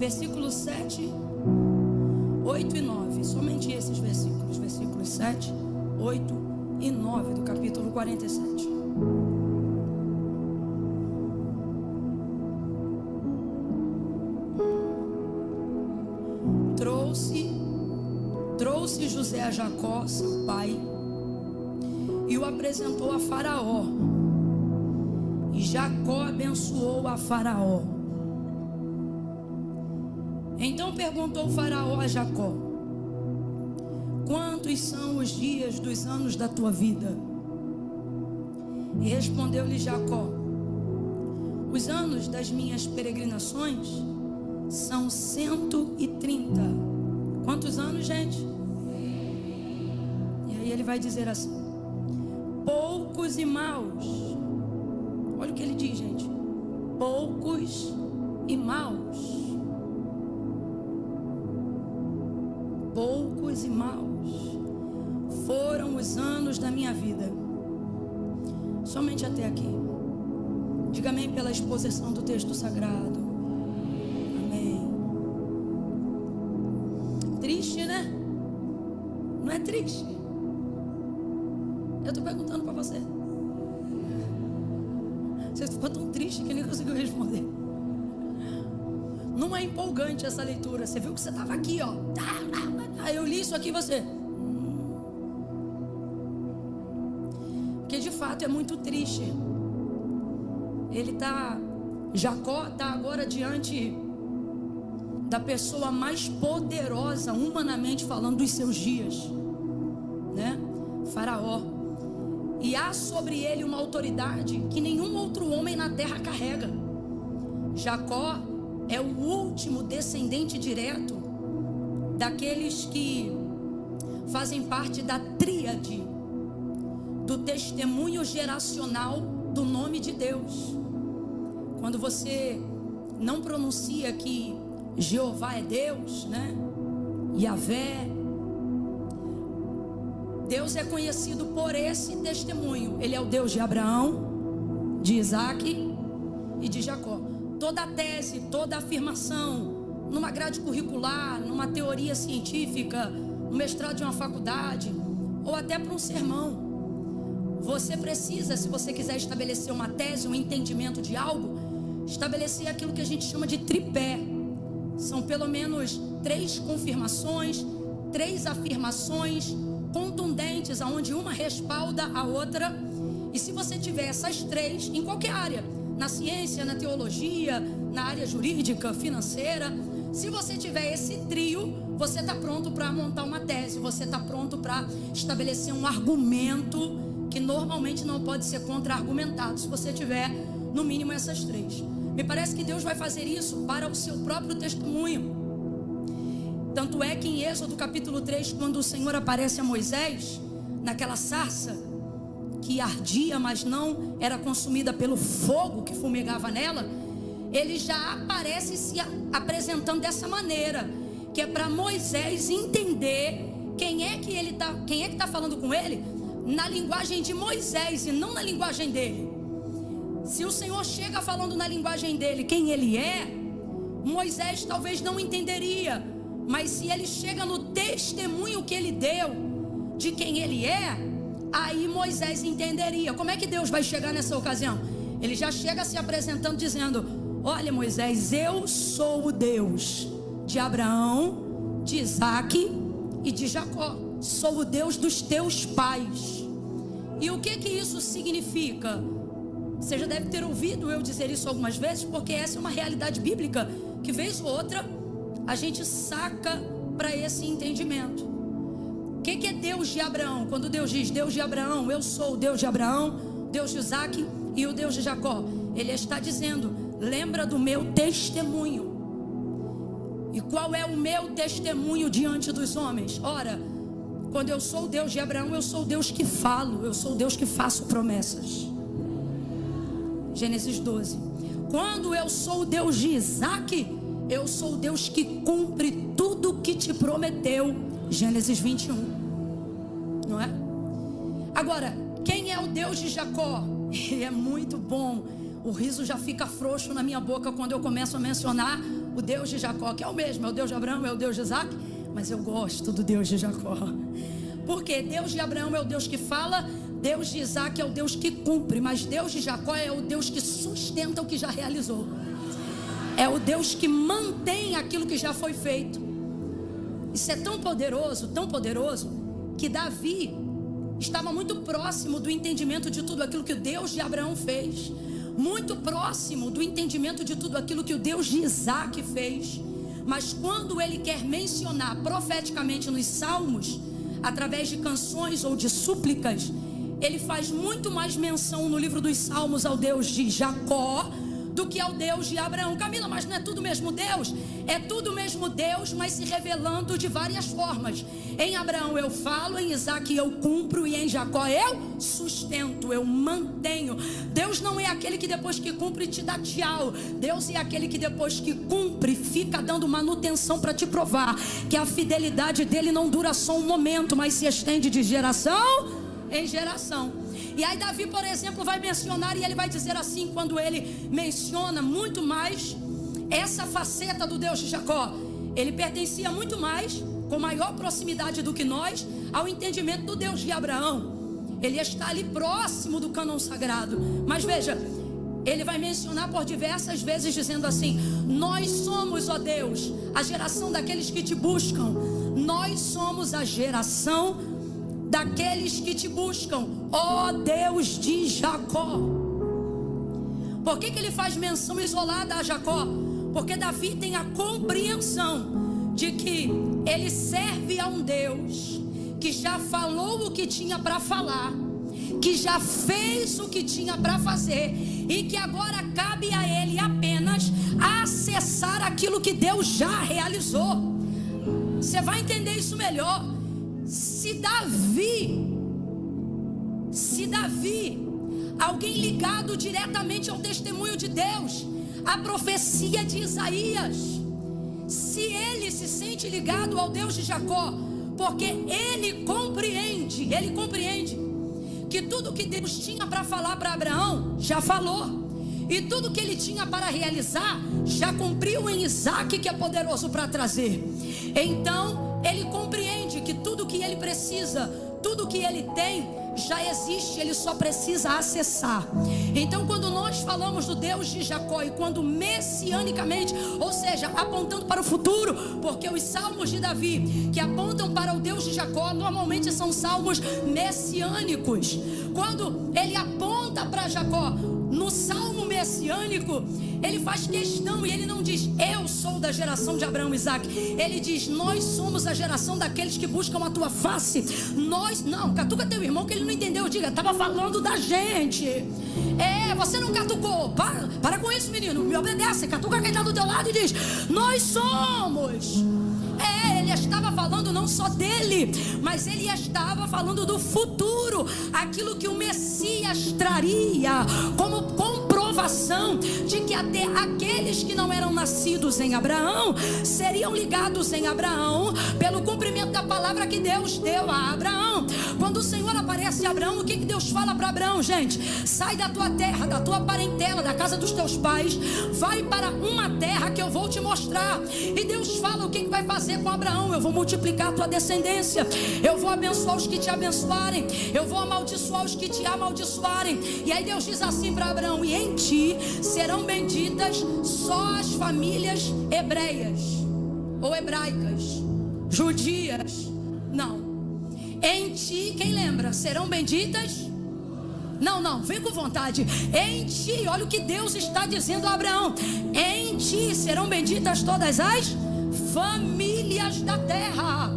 versículos 7, 8 e 9. Somente esses versículos, versículos 7, 8 e 9 do capítulo 47. Trouxe José a Jacó, seu pai, e o apresentou a Faraó. E Jacó abençoou a Faraó. Então perguntou Faraó a Jacó: quantos são os dias dos anos da tua vida? E respondeu-lhe Jacó: os anos das minhas peregrinações são 130. Quantos anos, gente? E aí ele vai dizer assim: poucos e maus. Olha o que ele diz, gente: poucos e maus. Poucos e maus foram os anos da minha vida. Somente até aqui. Diga amém pela exposição do texto sagrado. Amém. Triste, né? Não é triste? Eu estou perguntando para você. Você ficou tão triste que nem conseguiu responder. Não é empolgante essa leitura. Você viu que você estava aqui, ó. Aí eu li isso aqui e você. Porque de fato é muito triste. Jacó está agora diante da pessoa mais poderosa, humanamente falando, dos seus dias, né? Faraó. E há sobre ele uma autoridade que nenhum outro homem na terra carrega. Jacó é o último descendente direto daqueles que fazem parte da tríade do testemunho geracional do nome de Deus. Quando você não pronuncia que Jeová é Deus, né? Yahvé, Deus é conhecido por esse testemunho. Ele é o Deus de Abraão, de Isaac e de Jacó. Toda tese, toda afirmação, numa grade curricular, numa teoria científica, no mestrado de uma faculdade, ou até para um sermão, você precisa, se você quiser estabelecer uma tese, um entendimento de algo, estabelecer aquilo que a gente chama de tripé. São pelo menos 3 confirmações, 3 afirmações contundentes, aonde uma respalda a outra. E se você tiver essas 3 em qualquer área, na ciência, na teologia, na área jurídica, financeira, se você tiver esse trio, você está pronto para montar uma tese, você está pronto para estabelecer um argumento que normalmente não pode ser contra-argumentado, se você tiver no mínimo essas 3. Me parece que Deus vai fazer isso para o seu próprio testemunho. Tanto é que em Êxodo capítulo 3, quando o Senhor aparece a Moisés, naquela sarça que ardia, mas não era consumida pelo fogo que fumegava nela, ele já aparece se apresentando dessa maneira, que é para Moisés entender quem é que está falando com ele, na linguagem de Moisés e não na linguagem dele. Se o Senhor chega falando na linguagem dele quem ele é, Moisés talvez não entenderia. Mas se ele chega no testemunho que ele deu de quem ele é, aí Moisés entenderia. Como é que Deus vai chegar nessa ocasião? Ele já chega se apresentando dizendo: olha, Moisés, eu sou o Deus de Abraão, de Isaac e de Jacó. Sou o Deus dos teus pais. E o que isso significa? Você já deve ter ouvido eu dizer isso algumas vezes, porque essa é uma realidade bíblica que vez ou outra a gente saca para esse entendimento. O que é Deus de Abraão? Quando Deus diz Deus de Abraão, eu sou o Deus de Abraão, Deus de Isaac e o Deus de Jacó, Ele está dizendo: lembra do meu testemunho. E qual é o meu testemunho diante dos homens? Ora, quando eu sou o Deus de Abraão, eu sou o Deus que falo, eu sou o Deus que faço promessas. Gênesis 12. Quando eu sou o Deus de Isaac, eu sou o Deus que cumpre tudo que te prometeu. Gênesis 21. Não é? Agora, quem é o Deus de Jacó? Ele é muito bom. o riso já fica frouxo na minha boca quando eu começo a mencionar o Deus de Jacó, que é o mesmo, é o Deus de Abraão, é o Deus de Isaac, mas eu gosto do Deus de Jacó. Porque Deus de Abraão é o Deus que fala, Deus de Isaac é o Deus que cumpre, mas Deus de Jacó é o Deus que sustenta o que já realizou. É o Deus que mantém aquilo que já foi feito. Isso é tão poderoso, que Davi estava muito próximo do entendimento de tudo aquilo que o Deus de Abraão fez, muito próximo do entendimento de tudo aquilo que o Deus de Isaac fez. Mas quando ele quer mencionar profeticamente nos salmos, através de canções ou de súplicas, ele faz muito mais menção no livro dos salmos ao Deus de Jacó do que ao Deus de Abraão. Camila, mas não é tudo o mesmo Deus? É tudo o mesmo Deus, mas se revelando de várias formas. Em Abraão eu falo, em Isaac eu cumpro, e em Jacó eu sustento, eu mantenho. Deus não é aquele que depois que cumpre te dá tchau. Deus é aquele que depois que cumpre fica dando manutenção para te provar que a fidelidade dele não dura só um momento, mas se estende de geração em geração. E aí Davi, por exemplo, vai mencionar, e ele vai dizer assim, quando ele menciona muito mais essa faceta do Deus de Jacó, ele pertencia muito mais, com maior proximidade do que nós, ao entendimento do Deus de Abraão. Ele está ali próximo do cânon sagrado. Mas veja, ele vai mencionar por diversas vezes dizendo assim: nós somos, ó Deus, a geração daqueles que te buscam. Nós somos a geração daqueles que te buscam, ó Deus de Jacó. Por que ele faz menção isolada a Jacó? Porque Davi tem a compreensão de que ele serve a um Deus que já falou o que tinha para falar, que já fez o que tinha para fazer, e que agora cabe a ele apenas acessar aquilo que Deus já realizou. Você vai entender isso melhor. Se Davi, alguém ligado diretamente ao testemunho de Deus, à profecia de Isaías, se ele se sente ligado ao Deus de Jacó, porque ele compreende que tudo que Deus tinha para falar para Abraão, já falou, e tudo que ele tinha para realizar, já cumpriu em Isaac, que é poderoso para trazer. Então ele compreende que tudo que ele precisa, tudo que ele tem, já existe, ele só precisa acessar. Então quando nós falamos do Deus de Jacó, e quando messianicamente, ou seja, apontando para o futuro, porque os salmos de Davi que apontam para o Deus de Jacó normalmente são salmos messiânicos. Quando ele aponta para Jacó no salmo messiânico, ele faz questão, e ele não diz eu sou da geração de Abraão e Isaac, ele diz nós somos a geração daqueles que buscam a tua face. Nós, não, catuca teu irmão que ele não entendeu, diga, estava falando da gente. Você não catucou, para com isso, menino, me obedece, catuca quem está do teu lado e diz nós somos. Ele estava falando não só dele, mas ele estava falando do futuro, aquilo que o Messias traria como comprovação de que até aqueles que não eram nascidos em Abraão seriam ligados em Abraão pelo cumprimento da palavra que Deus deu a Abraão. Quando o Senhor aparece a Abraão, o que Deus fala para Abraão, gente? Sai da tua terra, da tua parentela, da casa dos teus pais, vai para uma terra que eu vou te mostrar. E Deus fala o que vai fazer com Abraão: eu vou multiplicar a tua descendência, eu vou abençoar os que te abençoarem, eu vou amaldiçoar os que te amaldiçoarem. E aí Deus diz assim para Abraão: e em ti serão benditas só as famílias hebreias ou hebraicas, judias, não. Em ti, quem lembra? Serão benditas? Não, vem com vontade. Em ti, olha o que Deus está dizendo a Abraão: em ti serão benditas todas as famílias da terra.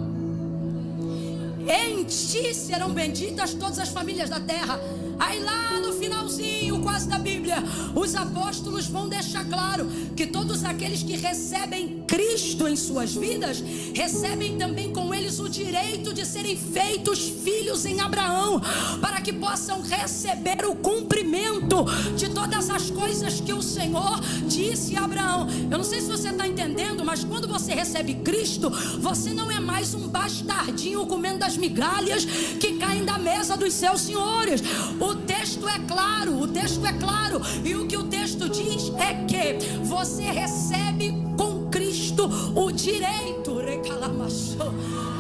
Em ti serão benditas todas as famílias da terra. Aí lá no finalzinho quase da Bíblia, os apóstolos vão deixar claro que todos aqueles que recebem Cristo em suas vidas, recebem também com eles o direito de serem feitos filhos em Abraão, para que possam receber o cumprimento de todas as coisas que o Senhor disse a Abraão. Eu não sei se você está entendendo, mas quando você recebe Cristo, você não é mais um bastardinho comendo das migalhas que caem da mesa dos seus senhores. O texto texto é claro, e o que o texto diz é que você recebe com Cristo o direito.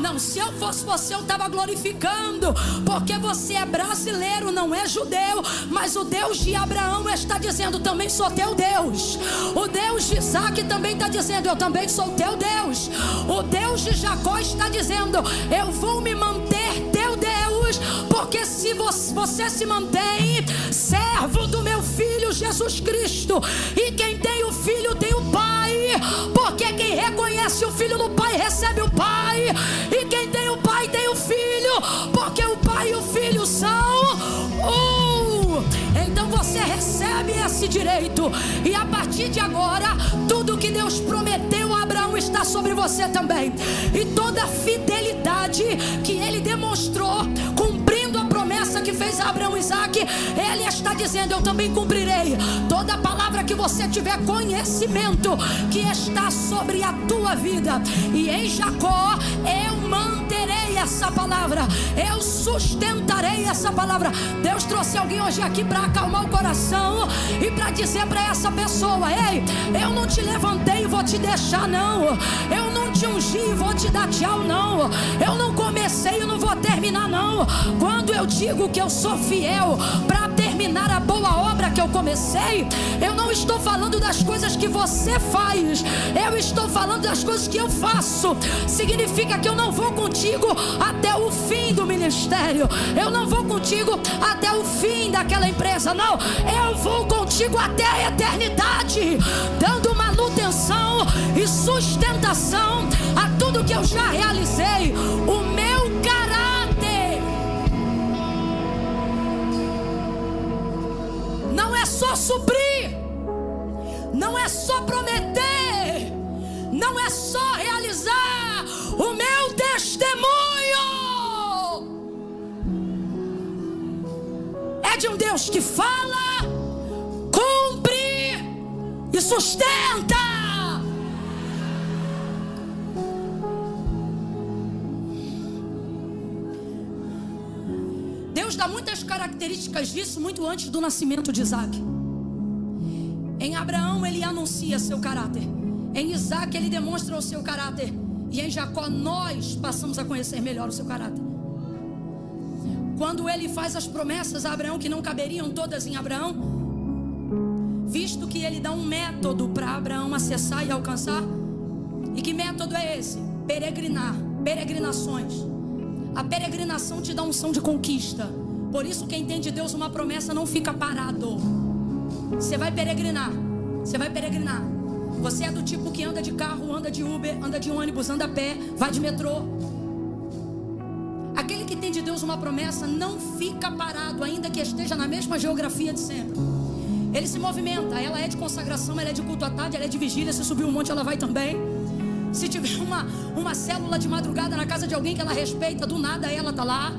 Não, se eu fosse você, eu estava glorificando, porque você é brasileiro, não é judeu, mas o Deus de Abraão está dizendo: também sou teu Deus. O Deus de Isaac também está dizendo: eu também sou teu Deus. O Deus de Jacó está dizendo: eu vou me manter teu Deus, porque se você se mantém servo do meu Filho Jesus Cristo, e quem tem o Filho tem o Pai, porque quem reconhece o Filho no Pai recebe o Pai, e quem tem o Pai tem o Filho, porque o Pai e o Filho são um. Então você recebe esse direito, e a partir de agora tudo que Deus prometeu a Abraão está sobre você também, e toda a fidelidade que ele demonstrou cumprindo a promessa que fez a Abraão e Isaac, ele está dizendo: eu também cumprirei. Toda palavra que você tiver conhecimento que está sobre a tua vida, e em Jacó eu manterei essa palavra, eu sustentarei essa palavra. Deus trouxe alguém hoje aqui para acalmar o coração e para dizer para essa pessoa: ei, eu não te levantei e vou te deixar, não. Eu não te ungi e vou te dar tchau, não. Eu não comecei e não vou terminar, não. Quando eu digo que eu sou fiel para terminar a boa obra que eu comecei, eu não estou falando das coisas que você faz, eu estou falando das coisas que eu faço. Significa que eu não vou contigo até o fim do ministério, eu não vou contigo até o fim daquela empresa, não. Eu vou contigo até a eternidade, dando manutenção e sustentação a tudo que eu já realizei. O meu caráter não é só suprir, não é só prometer, não é só realizar. O meu testemunho é de um Deus que fala, cumpre e sustenta. Deus dá muitas características disso muito antes do nascimento de Isaac. Em Abraão ele anuncia seu caráter, em Isaac ele demonstra o seu caráter, e em Jacó nós passamos a conhecer melhor o seu caráter. Quando ele faz as promessas a Abraão, que não caberiam todas em Abraão, visto que ele dá um método para Abraão acessar e alcançar. E que método é esse? Peregrinar, peregrinações. A peregrinação te dá unção de conquista. Por isso quem tem de Deus uma promessa não fica parado. Você vai peregrinar, você vai peregrinar. Você é do tipo que anda de carro, anda de Uber, anda de ônibus, anda a pé, vai de metrô. Aquele que tem de Deus uma promessa não fica parado, ainda que esteja na mesma geografia de sempre. Ele se movimenta, ela é de consagração, ela é de culto à tarde, ela é de vigília. Se subir um monte ela vai também. Se tiver uma célula de madrugada na casa de alguém que ela respeita, do nada ela está lá.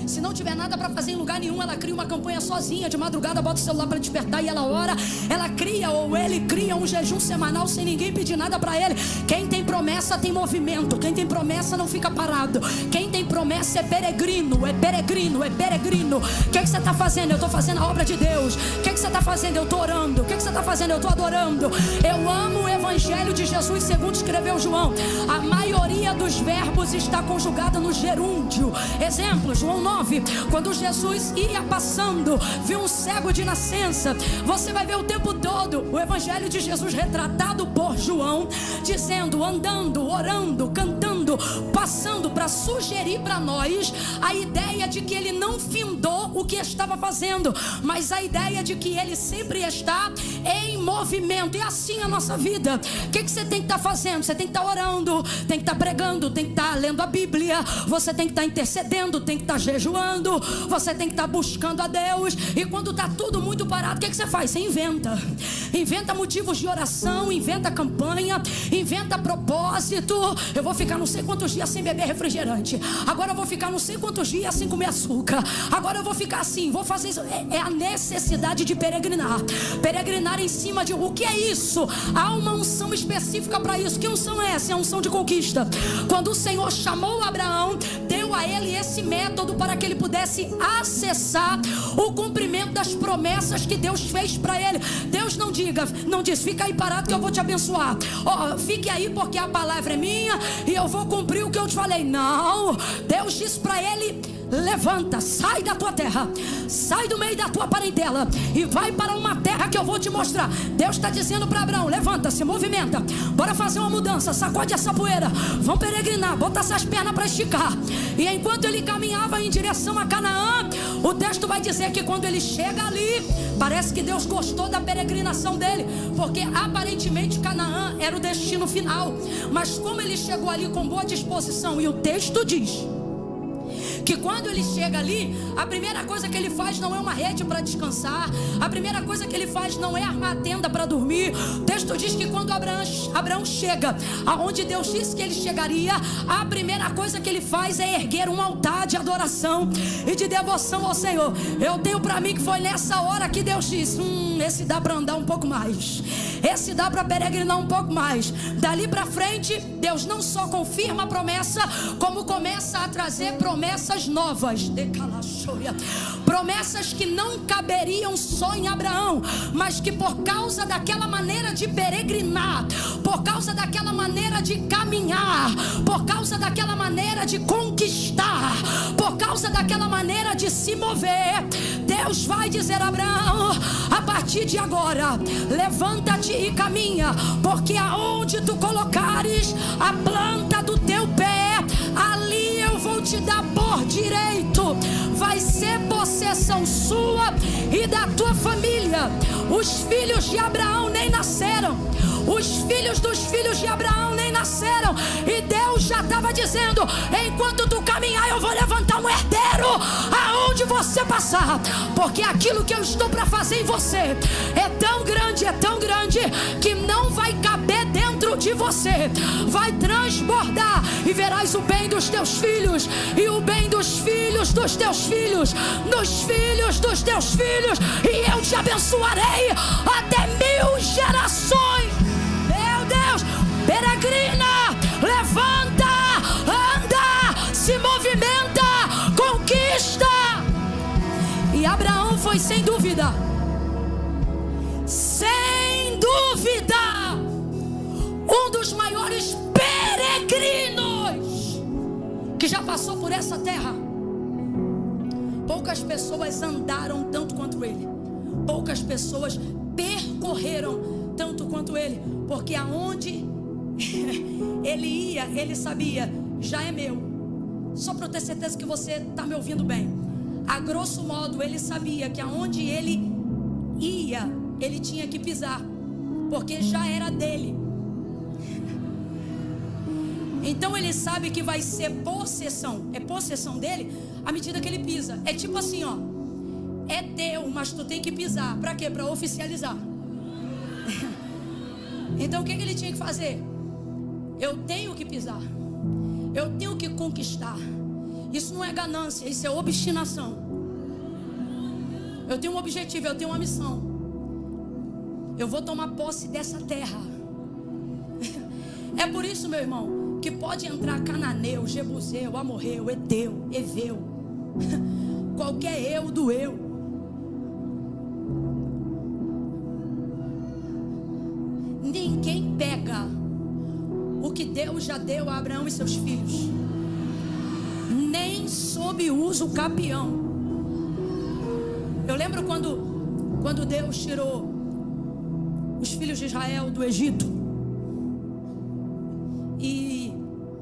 Se não tiver nada para fazer em lugar nenhum, ela cria uma campanha sozinha de madrugada, bota o celular para despertar e ela ora. Ela cria, ou ele cria, um jejum semanal sem ninguém pedir nada para ele. Quem tem promessa tem movimento, quem tem promessa não fica parado. Quem tem promessa é peregrino, é peregrino, é peregrino. O que você está fazendo? Eu estou fazendo a obra de Deus. O que você está fazendo? Eu estou orando. O que você está fazendo? Eu estou adorando. Eu amo o evangelho de Jesus segundo escreveu João. A maioria dos verbos está conjugada no gerúndio. Exemplo, João 9. Quando Jesus ia passando, viu um cego de nascença. Você vai ver o tempo todo o evangelho de Jesus retratado por João, dizendo, andando, orando, cantando, passando, para sugerir para nós a ideia de que ele não findou o que estava fazendo, mas a ideia de que ele sempre está em movimento. E assim a nossa vida. O que você tem que estar fazendo? Você tem que estar orando, tem que estar pregando, tem que estar lendo a Bíblia, você tem que estar intercedendo, tem que estar jejuando, você tem que estar buscando a Deus. E quando está tudo muito parado, o que você faz? Você inventa motivos de oração, inventa campanha, inventa propósito. Eu vou ficar não sei quantos dias sem beber refrigerante, agora eu vou ficar não sei quantos dias sem comer açúcar, agora eu vou ficar assim, vou fazer isso. É a necessidade de peregrinar. Peregrinar em cima de o que é isso? Há uma unção específica para isso. Que unção é essa? É a unção de conquista. Quando o Senhor chamou Abraão, deu deu a ele esse método para que ele pudesse acessar o cumprimento das promessas que Deus fez para ele. Deus não diz, fica aí parado que eu vou te abençoar. Fique aí porque a palavra é minha e eu vou cumprir o que eu te falei. Não, Deus disse para ele: levanta, sai da tua terra, sai do meio da tua parentela e vai para uma terra que eu vou te mostrar. Deus está dizendo para Abraão: levanta, se movimenta, bora fazer uma mudança, sacode essa poeira, vão peregrinar, bota essas pernas para esticar. E enquanto ele caminhava em direção a Canaã, o texto vai dizer que quando ele chega ali, parece que Deus gostou da peregrinação dele, porque aparentemente Canaã era o destino final. Mas como ele chegou ali com boa disposição, e o texto diz que quando ele chega ali, a primeira coisa que ele faz não é uma rede para descansar, a primeira coisa que ele faz não é armar a tenda para dormir. O texto diz que quando Abraão chega aonde Deus disse que ele chegaria, a primeira coisa que ele faz é erguer um altar de adoração e de devoção ao Senhor. Eu tenho para mim que foi nessa hora que Deus disse: esse dá para andar um pouco mais, esse dá para peregrinar um pouco mais. Dali para frente, Deus não só confirma a promessa, como começa a trazer promessas novas, promessas que não caberiam só em Abraão, mas que por causa daquela maneira de peregrinar, por causa daquela maneira de caminhar, por causa daquela maneira de conquistar, por causa daquela maneira de se mover, Deus vai dizer a Abraão: a partir de agora, levanta-te e caminha, porque aonde tu colocares a planta do teu pé, ali eu vou te dar por direito, vai ser possessão sua e da tua família. Os filhos de Abraão nem nasceram, os filhos dos filhos de Abraão nem nasceram, e Deus já estava dizendo: enquanto tu caminhar, eu vou levantar um herdeiro aonde você passar, porque aquilo que eu estou para fazer em você é tão grande, que não vai caber dentro de você, vai transbordar, e verás o bem dos teus filhos, e o bem dos filhos dos teus filhos, dos filhos dos teus filhos, e eu te abençoarei até 1000 gerações. Meu Deus, peregrina, levanta, anda, se movimenta, conquista. E Abraão foi sem dúvida, um dos maiores peregrinos que já passou por essa terra. Poucas pessoas andaram tanto quanto ele, poucas pessoas percorreram tanto quanto ele, porque aonde ele ia, ele sabia: já é meu. Só para eu ter certeza que você está me ouvindo bem, a grosso modo ele sabia que aonde ele ia, ele tinha que pisar, porque já era dele. Então ele sabe que vai ser possessão, é possessão dele à medida que ele pisa. É tipo assim, ó, é teu, mas tu tem que pisar. Pra quê? Pra oficializar. Então o que ele tinha que fazer? Eu tenho que pisar, eu tenho que conquistar. Isso não é ganância, isso é obstinação. Eu tenho um objetivo, eu tenho uma missão. Eu vou tomar posse dessa terra. É por isso, meu irmão, que pode entrar cananeu, jebuseu, amorreu, eteu, eveu, qualquer eu do eu. Ninguém pega o que Deus já deu a Abraão e seus filhos, nem sob uso capião. Eu lembro quando Deus tirou os filhos de Israel do Egito e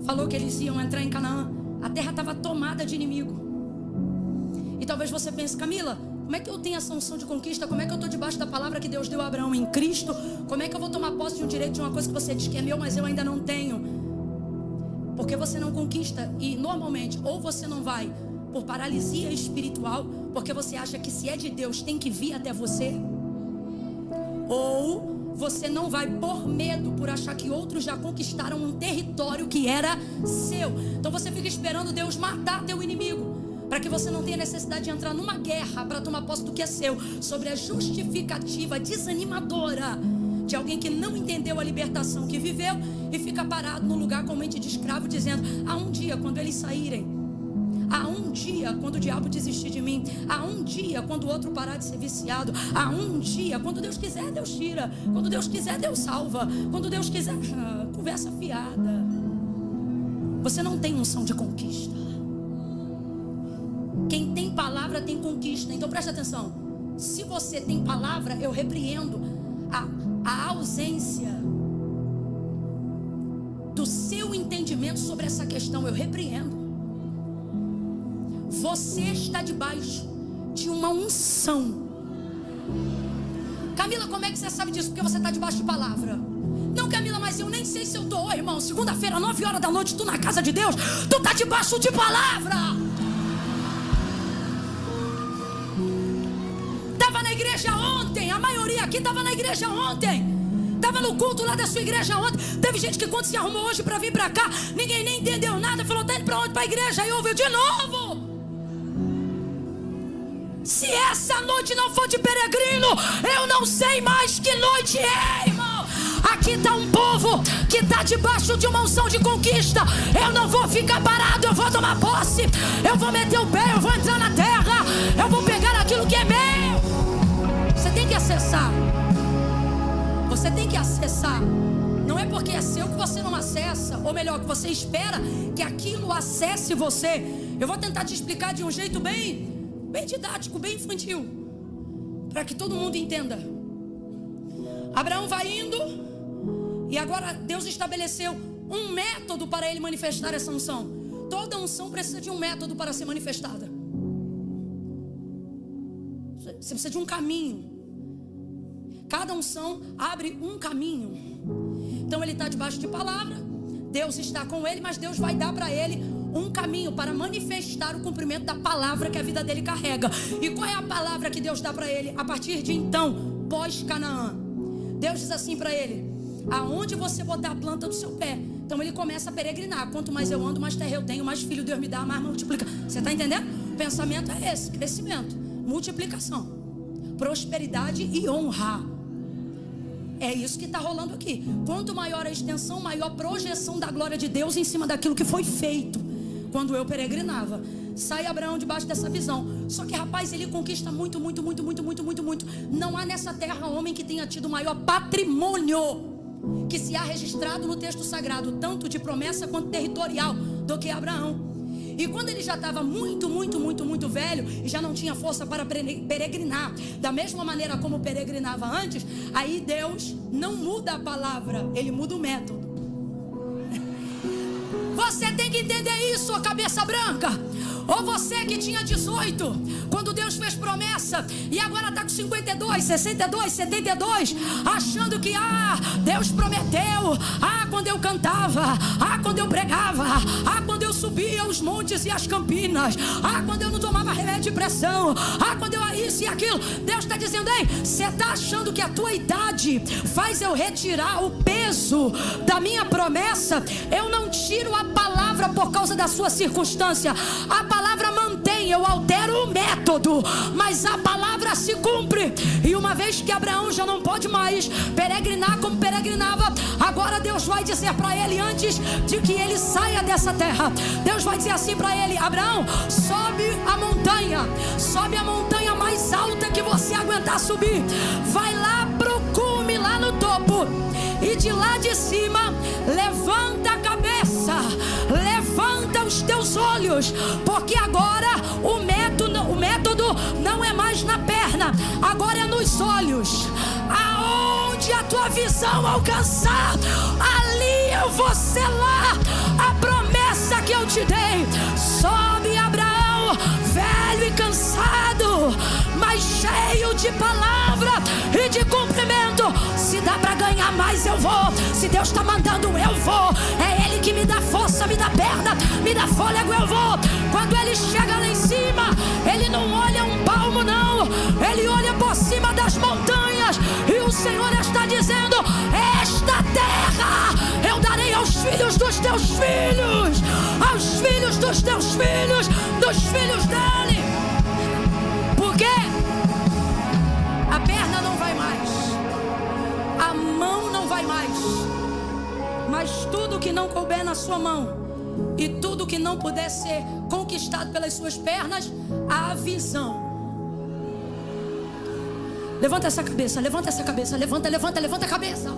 falou que eles iam entrar em Canaã. A terra estava tomada de inimigo. E talvez você pense: Camila, como é que eu tenho essa unção de conquista? Como é que eu estou debaixo da palavra que Deus deu a Abraão em Cristo? Como é que eu vou tomar posse de um direito de uma coisa que você diz que é meu, mas eu ainda não tenho? Porque você não conquista. E normalmente, ou você não vai por paralisia espiritual, porque você acha que se é de Deus tem que vir até você, ou você não vai por medo, por achar que outros já conquistaram um território que era seu. Então você fica esperando Deus matar teu inimigo, para que você não tenha necessidade de entrar numa guerra para tomar posse do que é seu, sobre a justificativa desanimadora de alguém que não entendeu a libertação que viveu e fica parado no lugar com mente de escravo, dizendo: um dia, quando eles saírem, Há um dia quando o diabo desistir de mim. Há um dia quando o outro parar de ser viciado. Há um dia, quando Deus quiser, Deus tira. Quando Deus quiser, Deus salva. Quando Deus quiser, conversa fiada. Você não tem unção de conquista. Quem tem palavra tem conquista. Então preste atenção. Se você tem palavra, eu repreendo a ausência do seu entendimento sobre essa questão. Eu repreendo. Você está debaixo de uma unção. Camila, como é que você sabe disso? Porque você está debaixo de palavra. Não, Camila, mas eu nem sei se eu estou, irmão. Segunda-feira, 9 horas da noite, tu na casa de Deus, tu está debaixo de palavra. Estava na igreja ontem, a maioria aqui estava na igreja ontem. Estava no culto lá da sua igreja ontem. Teve gente que quando se arrumou hoje para vir para cá, ninguém nem entendeu nada. Falou, tá indo para onde? Para a igreja. Aí ouviu de novo. Se essa noite não for de peregrino, eu não sei mais que noite é, irmão. Aqui está um povo que está debaixo de uma unção de conquista. Eu não vou ficar parado, eu vou tomar posse. Eu vou meter o pé, eu vou entrar na terra. Eu vou pegar aquilo que é meu. Você tem que acessar. Você tem que acessar. Não é porque é seu que você não acessa. Ou melhor, que você espera que aquilo acesse você. Eu vou tentar te explicar de um jeito bem didático, bem infantil, para que todo mundo entenda. Abraão vai indo, e agora Deus estabeleceu um método para ele manifestar essa unção. Toda unção precisa de um método para ser manifestada. Você precisa de um caminho. Cada unção abre um caminho. Então ele está debaixo de palavra, Deus está com ele, mas Deus vai dar para ele um caminho para manifestar o cumprimento da palavra que a vida dele carrega. E qual é a palavra que Deus dá para ele a partir de então, pós-Canaã? Deus diz assim para ele: aonde você botar a planta do seu pé. Então ele começa a peregrinar. Quanto mais eu ando, mais terra eu tenho, mais filho Deus me dá, mais multiplica. Você está entendendo? O pensamento é esse: crescimento, multiplicação, prosperidade e honra. É isso que está rolando aqui. Quanto maior a extensão, maior a projeção da glória de Deus em cima daquilo que foi feito. Quando eu peregrinava, sai Abraão debaixo dessa visão. Só que, rapaz, ele conquista muito. Não há nessa terra homem que tenha tido maior patrimônio que se há registrado no texto sagrado, tanto de promessa quanto territorial, do que Abraão. E quando ele já estava muito velho e já não tinha força para peregrinar da mesma maneira como peregrinava antes, aí Deus não muda a palavra, ele muda o método. Você tem que entender isso, ó cabeça branca. Ou você que tinha 18, quando Deus fez promessa, e agora está com 52, 62, 72, achando que, Deus prometeu, quando eu cantava, quando eu pregava, quando eu subia os montes e as campinas, quando eu não tomava remédio de pressão, quando eu isso e aquilo. Deus está dizendo: ei, você está achando que a tua idade faz eu retirar o peso da minha promessa? Eu não tiro a palavra por causa da sua circunstância. A palavra mantém, eu altero o método, mas a palavra se cumpre. E uma vez que Abraão já não pode mais peregrinar como peregrinava, agora Deus vai dizer para ele, antes de que ele saia dessa terra, Deus vai dizer assim para ele: Abraão, sobe a montanha mais alta que você aguentar subir, vai lá pro cume, lá no topo, e de lá de cima levanta a cabeça, levanta os teus olhos, porque agora o método não é mais na perna, agora é nos olhos. Aonde a tua visão alcançar, ali eu vou selar a promessa que eu te dei. Sobe, Abraão, velho e cansado, mas cheio de palavra e de cumprimento. Se dá para ganhar mais, eu vou. Se Deus está mandando, eu vou. É Ele que me dá força, me dá perna, me dá fôlego, eu vou. Quando Ele chega lá em cima, Ele não olha um palmo, não. Ele olha por cima das montanhas. E o Senhor está dizendo: esta terra eu darei aos filhos dos teus filhos, aos filhos dos teus filhos, dos filhos dele. Por quê? A perna não vai mais, a mão não vai mais, mas tudo que não couber na sua mão, E tudo que não puder ser conquistado pelas suas pernas, a visão. Levanta essa cabeça, levanta essa cabeça, levanta a cabeça.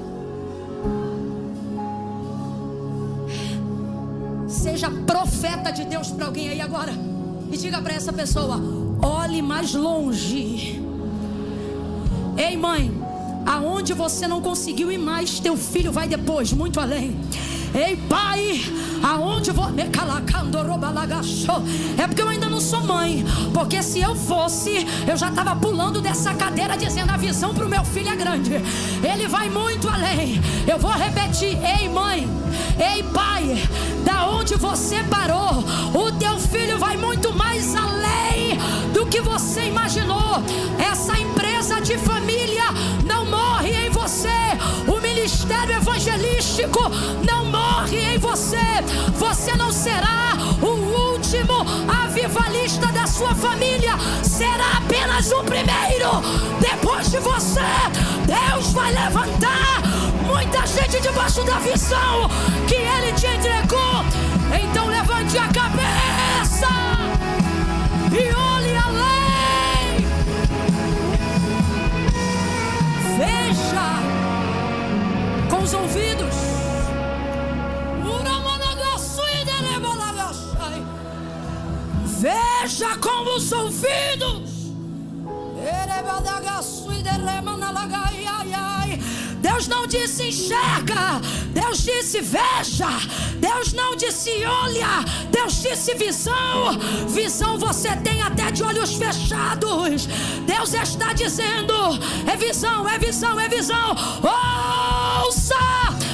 Seja profeta de Deus para alguém aí agora. E diga para essa pessoa: olhe mais longe. Ei, mãe, aonde você não conseguiu ir mais, teu filho vai depois, muito além. Ei, pai, aonde vou me calacando robalagacho. É porque eu ainda não sou mãe. Porque se eu fosse, eu já estava pulando dessa cadeira dizendo: a visão para o meu filho é grande, ele vai muito além. Eu vou repetir: ei, mãe, ei, pai, da onde você parou, o teu filho vai muito mais além do que você imaginou. Essa empresa de família não morre em você. O ministério evangelístico não morre em você. Você não será o último avivalista da sua família. Será apenas o primeiro. Depois de você, Deus vai levantar muita gente debaixo da visão que Ele te entregou. Então levante a cabeça e olhe além. Veja com os ouvidos. Veja com os ouvidos. Deus não disse enxerga, Deus disse veja. Deus não disse olha, Deus disse visão. Visão você tem até de olhos fechados. Deus está dizendo: é visão, é visão, é visão. Ouça!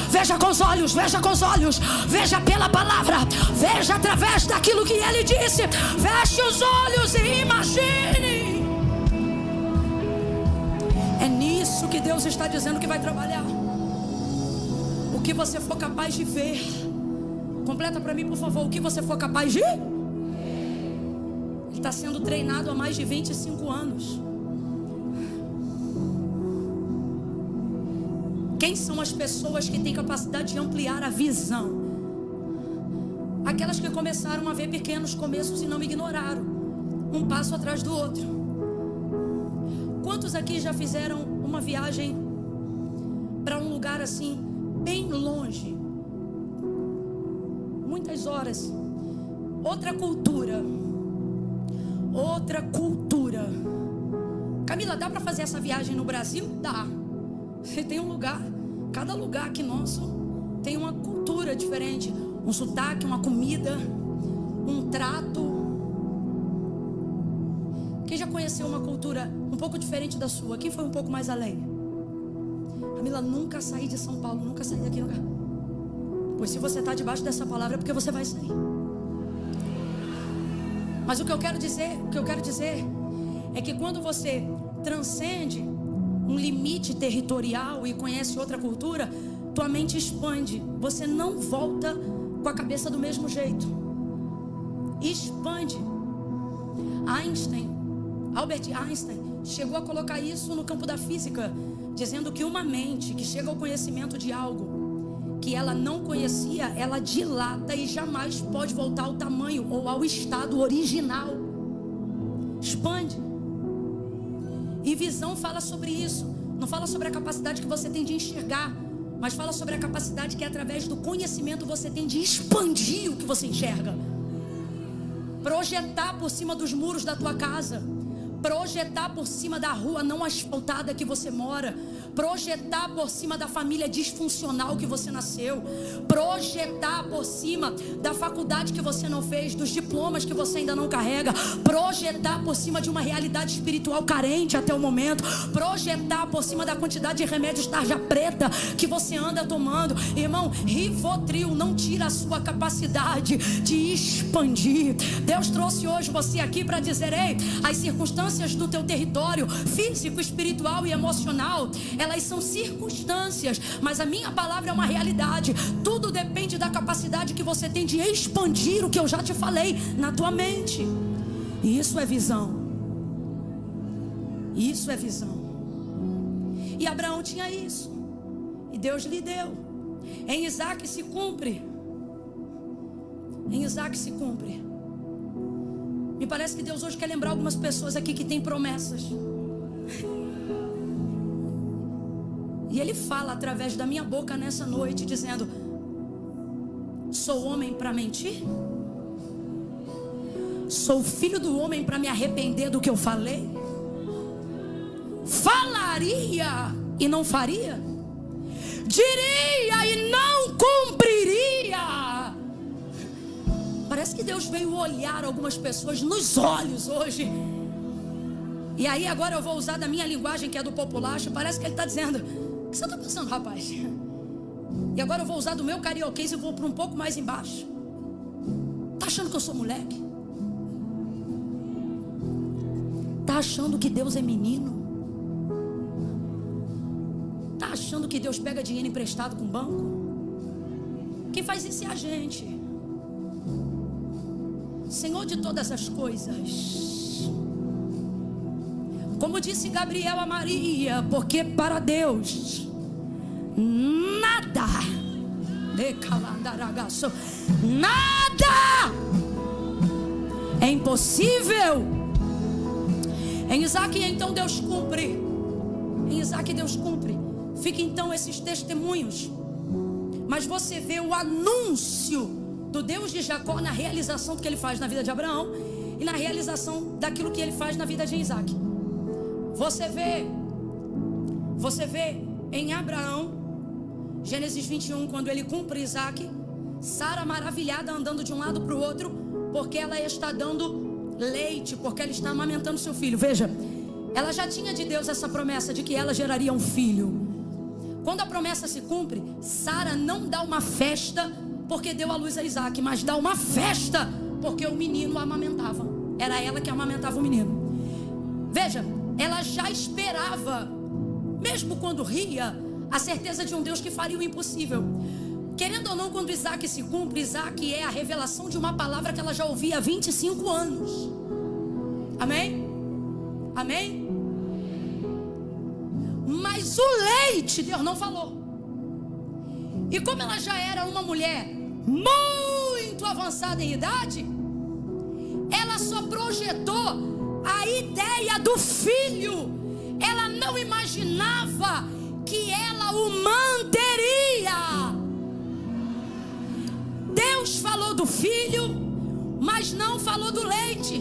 Veja com os olhos, veja com os olhos. Veja pela palavra, veja através daquilo que Ele disse. Feche os olhos e imagine. É nisso que Deus está dizendo que vai trabalhar. O que você for capaz de ver. Completa para mim, por favor. O que você for capaz de. Ele está sendo treinado há mais de 25 anos. Quem são as pessoas que têm capacidade de ampliar a visão? Aquelas que começaram a ver pequenos começos e não ignoraram, um passo atrás do outro. Quantos aqui já fizeram uma viagem para um lugar assim, bem longe? Muitas horas. Outra cultura. Outra cultura. Camila, dá para fazer essa viagem no Brasil? Dá. Você tem um lugar, cada lugar aqui nosso tem uma cultura diferente, um sotaque, uma comida, um trato. Quem já conheceu uma cultura um pouco diferente da sua? Quem foi um pouco mais além? Camila, nunca saí de São Paulo, nunca saí daqui. Nunca. Pois se você está debaixo dessa palavra é porque você vai sair. Mas o que eu quero dizer é que quando você transcende um limite territorial e conhece outra cultura, tua mente expande. Você não volta com a cabeça do mesmo jeito. Expande. Albert Einstein chegou a colocar isso no campo da física, dizendo que uma mente que chega ao conhecimento de algo que ela não conhecia, ela dilata e jamais pode voltar ao tamanho ou ao estado original. Expande. E visão fala sobre isso. Não fala sobre a capacidade que você tem de enxergar, mas fala sobre a capacidade que através do conhecimento você tem de expandir o que você enxerga. Projetar por cima dos muros da tua casa. Projetar por cima da rua não asfaltada que você mora. Projetar por cima da família disfuncional que você nasceu. Projetar por cima da faculdade que você não fez, dos diplomas que você ainda não carrega. Projetar por cima de uma realidade espiritual carente até o momento. Projetar por cima da quantidade de remédios tarja preta que você anda tomando. Irmão, Rivotril não tira a sua capacidade de expandir. Deus trouxe hoje você aqui para dizer: ei, as circunstâncias do teu território físico, espiritual e emocional, elas são circunstâncias, mas a minha palavra é uma realidade. Tudo depende da capacidade que você tem de expandir o que eu já te falei na tua mente. E isso é visão. Isso é visão. E Abraão tinha isso, e Deus lhe deu. Em Isaac se cumpre em Isaac se cumpre. Me parece que Deus hoje quer lembrar algumas pessoas aqui que têm promessas. E Ele fala através da minha boca nessa noite, dizendo: sou homem para mentir? Sou filho do homem para me arrepender do que eu falei? Falaria e não faria? Diria e não cumpriria? Parece que Deus veio olhar algumas pessoas nos olhos hoje. E aí agora eu vou usar da minha linguagem, que é do populacho. Parece que Ele está dizendo: o que você está pensando, rapaz? E agora eu vou usar do meu carioquês e vou para um pouco mais embaixo. Tá achando que eu sou moleque? Tá achando que Deus é menino? Tá achando que Deus pega dinheiro emprestado com o banco? Quem faz isso é a gente. Senhor de todas as coisas, como disse Gabriel a Maria, porque para Deus nada é impossível. Em Isaac então Deus cumpre. Em Isaac Deus cumpre. Fica então esses testemunhos. Mas você vê o anúncio do Deus de Jacó na realização do que Ele faz na vida de Abraão e na realização daquilo que Ele faz na vida de Isaac. Você vê em Abraão, Gênesis 21, quando ele cumpre Isaac, Sara maravilhada andando de um lado para o outro, porque ela está dando leite, porque ela está amamentando seu filho. Veja, ela já tinha de Deus essa promessa de que ela geraria um filho. Quando a promessa se cumpre, Sara não dá uma festa porque deu à luz a Isaac, mas dá uma festa porque o menino amamentava. Era ela que amamentava o menino. Veja, ela já esperava, mesmo quando ria, a certeza de um Deus que faria o impossível. Querendo ou não, quando Isaac se cumpre, Isaac é a revelação de uma palavra que ela já ouvia há 25 anos. Amém? Amém? Mas o leite Deus não falou. E como ela já era uma mulher muito avançada em idade, ela só projetou a ideia do filho. Ela não imaginava que ela o manteria. Deus falou do filho, mas não falou do leite.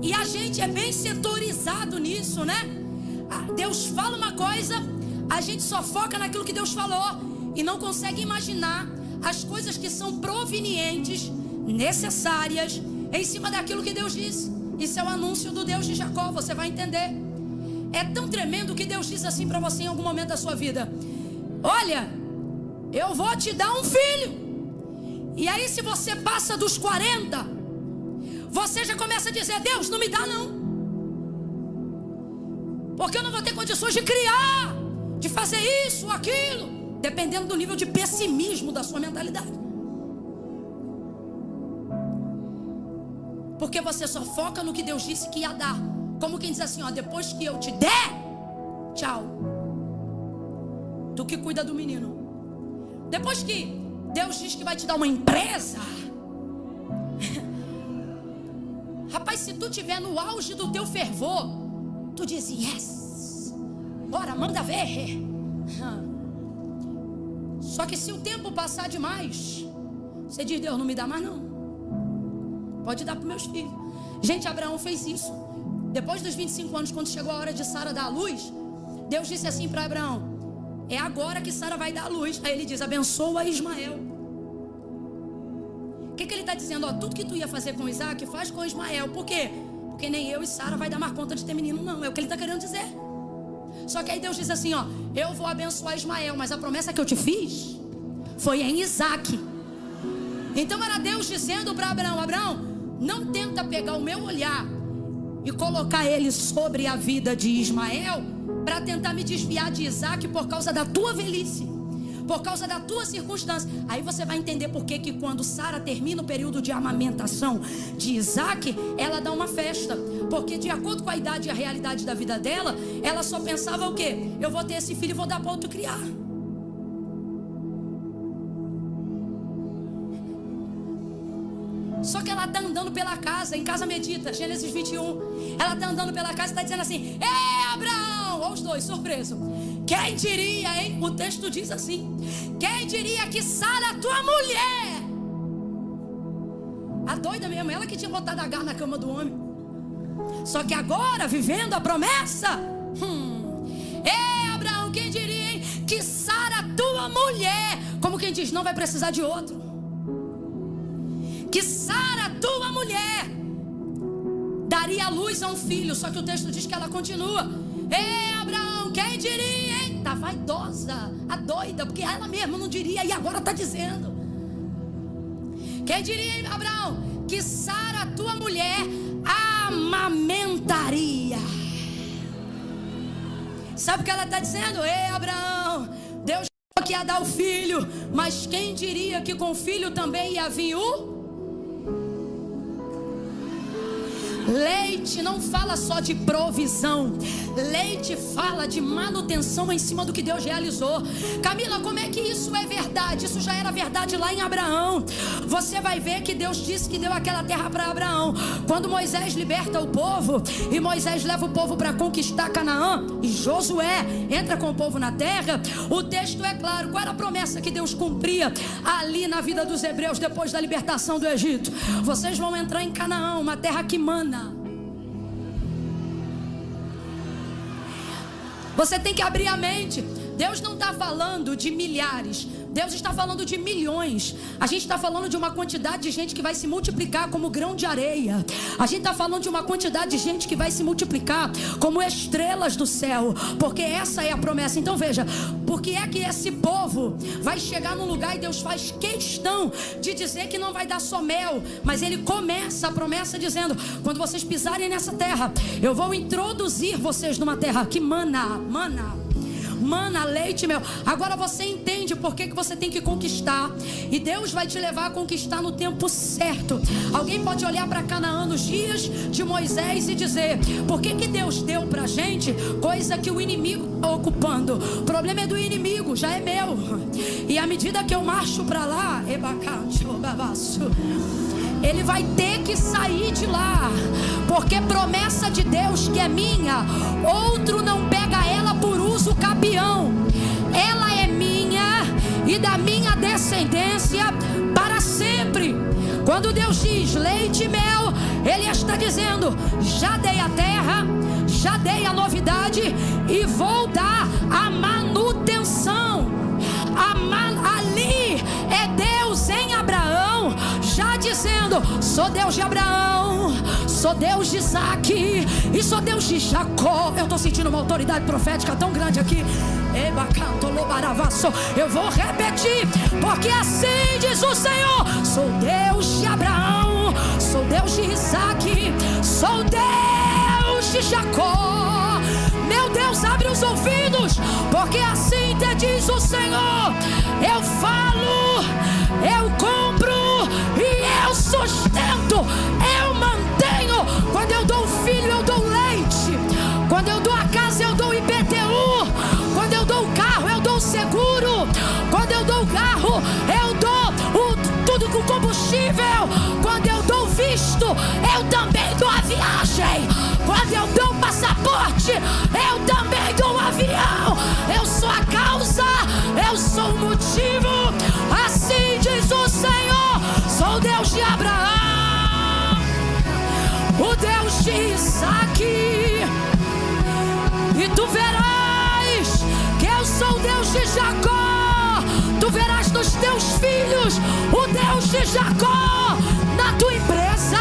E a gente é bem setorizado nisso, né? Deus fala uma coisa, a gente só foca naquilo que Deus falou e não consegue imaginar as coisas que são provenientes, necessárias, em cima daquilo que Deus disse. Isso é o anúncio do Deus de Jacó, você vai entender. É tão tremendo que Deus diz assim para você em algum momento da sua vida: olha, eu vou te dar um filho. E aí, se você passa dos 40, você já começa a dizer: Deus, não me dá não, porque eu não vou ter condições de criar, de fazer isso, aquilo. Dependendo do nível de pessimismo da sua mentalidade. Porque você só foca no que Deus disse que ia dar. Como quem diz assim, ó, depois que eu te der, tchau. Tu que cuida do menino. Depois que Deus diz que vai te dar uma empresa, rapaz, se tu tiver no auge do teu fervor, tu diz yes, bora, manda ver. Só que se o tempo passar demais, você diz: Deus, não me dá mais não, pode dar para meus filhos. Gente, Abraão fez isso. Depois dos 25 anos, quando chegou a hora de Sara dar a luz, Deus disse assim para Abraão: é agora que Sara vai dar a luz. Aí ele diz: abençoa Ismael. O que ele está dizendo? Ó, tudo que tu ia fazer com Isaac, faz com Ismael. Por quê? Porque nem eu e Sara vai dar mais conta de ter menino, não. É o que ele está querendo dizer. Só que aí Deus diz assim, ó: eu vou abençoar Ismael, mas a promessa que eu te fiz foi em Isaac. Então era Deus dizendo para Abraão: Abraão, não tenta pegar o meu olhar e colocar ele sobre a vida de Ismael para tentar me desviar de Isaac por causa da tua velhice, por causa da tua circunstância. Aí você vai entender por que quando Sara termina o período de amamentação de Isaac, ela dá uma festa. Porque de acordo com a idade e a realidade da vida dela, ela só pensava o quê? Eu vou ter esse filho e vou dar para outro criar. Só que ela está andando pela casa, em casa medita, Gênesis 21. Ela está andando pela casa e está dizendo assim: Ei, Abraão! Olha os dois, surpreso. Quem diria, hein? O texto diz assim: quem diria que Sara, tua mulher... A doida mesmo, ela que tinha botado Agar na cama do homem. Só que agora, vivendo a promessa... Ei, Abraão, quem diria, hein? Que Sara, tua mulher... Como quem diz, não vai precisar de outro. Que Sara, tua mulher, daria à luz a um filho. Só que o texto diz que ela continua: Ei, Abraão, quem diria, hein? Tá vaidosa, a doida, porque ela mesma não diria e agora tá dizendo. Quem diria, hein, Abraão, que Sara, tua mulher, amamentaria. Sabe o que ela tá dizendo? Ei, Abraão, Deus que ia dar o filho, mas quem diria que com o filho também ia vir o... Leite não fala só de provisão. Leite fala de manutenção em cima do que Deus realizou. Camila, como é que isso é verdade? Isso já era verdade lá em Abraão. Você vai ver que Deus disse que deu aquela terra para Abraão. Quando Moisés liberta o povo e Moisés leva o povo para conquistar Canaã, e Josué entra com o povo na terra, o texto é claro. Qual era a promessa que Deus cumpria ali na vida dos hebreus depois da libertação do Egito? Vocês vão entrar em Canaã, uma terra que mana. Você tem que abrir a mente. Deus não está falando de milhares, Deus está falando de milhões. A gente está falando de uma quantidade de gente que vai se multiplicar como grão de areia. A gente está falando de uma quantidade de gente que vai se multiplicar como estrelas do céu, porque essa é a promessa. Então veja, por que é que esse povo vai chegar num lugar e Deus faz questão de dizer que não vai dar só mel, mas Ele começa a promessa dizendo: quando vocês pisarem nessa terra, eu vou introduzir vocês numa terra que mana, leite e mel. Agora você entende por que você tem que conquistar. E Deus vai te levar a conquistar no tempo certo. Alguém pode olhar para Canaã nos dias de Moisés e dizer: por que Deus deu pra gente coisa que o inimigo está ocupando? O problema é do inimigo, já é meu. E à medida que eu marcho para lá, ele vai ter que sair de lá, porque promessa de Deus que é minha, outro não pega ela por uso capião. Ela é minha e da minha descendência para sempre. Quando Deus diz leite e mel, Ele está dizendo: já dei a terra, já dei a novidade e vou dar a manutenção. Ali é Deus em Abraão, já dizendo: sou Deus de Abraão, sou Deus de Isaac e sou Deus de Jacó. Eu estou sentindo uma autoridade profética tão grande aqui. Eu vou repetir, porque assim diz o Senhor: sou Deus de Abraão, sou Deus de Isaac, sou Deus de Jacó. Meu Deus, abre os ouvidos, porque assim te diz o Senhor: eu falo, eu compro e eu sustento, eu mantenho. Quando eu dou um filho, eu dou leite. Quando eu dou a casa, eu dou IPTU. Quando eu dou o carro, eu dou o seguro. Quando eu dou o carro, eu dou tudo com combustível. Quando eu dou visto, eu também dou a viagem. Quando eu dou um passaporte, eu também dou um avião. Eu sou a causa, eu sou o motivo. Assim diz o Senhor: sou o Deus de Abraão, o Deus de Isaac, e tu verás que eu sou o Deus de Jacó. Tu verás nos teus filhos o Deus de Jacó, na tua empresa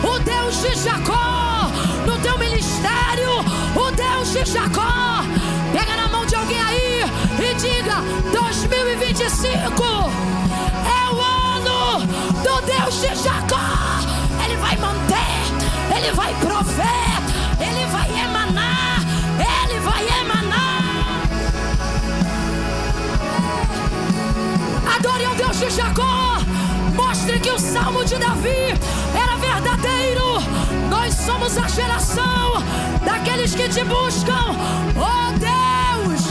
o Deus de Jacó, no teu ministério o Deus de Jacó. Pega na mão de alguém aí e diga: 2025 é o ano do Deus de Jacó. Ele vai manter, Ele vai prover, Ele vai emanar, Ele vai emanar. Adore ao Deus de Jacó. Mostre que o salmo de Davi era verdadeiro. Nós somos a geração daqueles que te buscam, ó Deus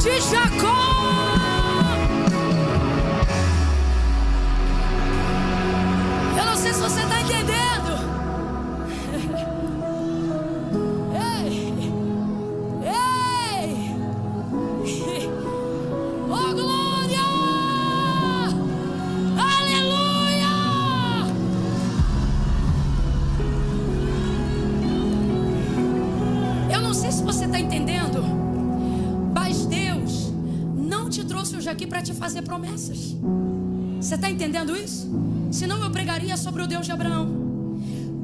de Jacó. Eu não sei se você está aqui para te fazer promessas. Você está entendendo isso? Senão eu pregaria sobre o Deus de Abraão.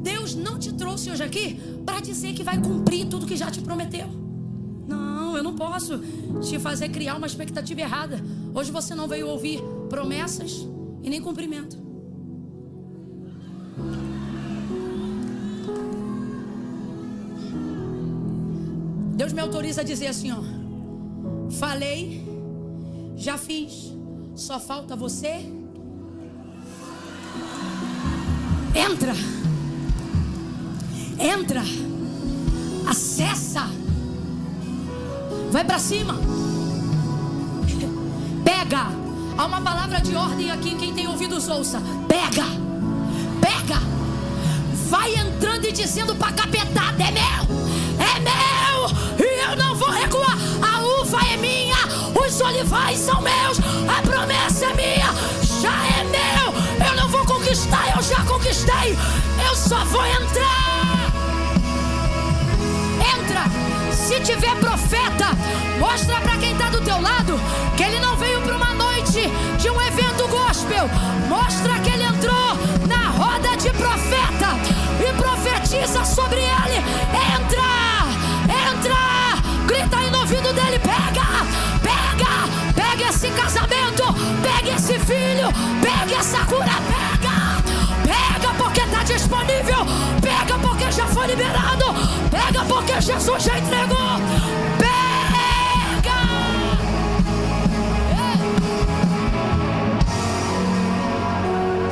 Deus não te trouxe hoje aqui para dizer que vai cumprir tudo que já te prometeu. Não, eu não posso te fazer criar uma expectativa errada. Hoje você não veio ouvir promessas e nem cumprimento. Deus me autoriza a dizer assim, ó: falei, já fiz, só falta você. Entra, acessa, vai pra cima, pega. Há uma palavra de ordem aqui, quem tem ouvidos ouça. Pega, vai entrando e dizendo pra capetada: é meu, e eu não vou recuar. A uva é minha, os olivais são meus, a promessa é minha, já é meu. Eu não vou conquistar, eu já conquistei, eu só vou entrar. Entra. Se tiver profeta, mostra pra quem tá do teu lado que ele não veio pra uma noite de um evento gospel. Mostra que ele entrou na roda de profeta e profetiza sobre ele. Entra, grita aí no ouvido dele: pega esse casamento, pega esse filho, pega essa cura, pega porque tá disponível, pega porque já foi liberado, pega porque Jesus já entregou, pega.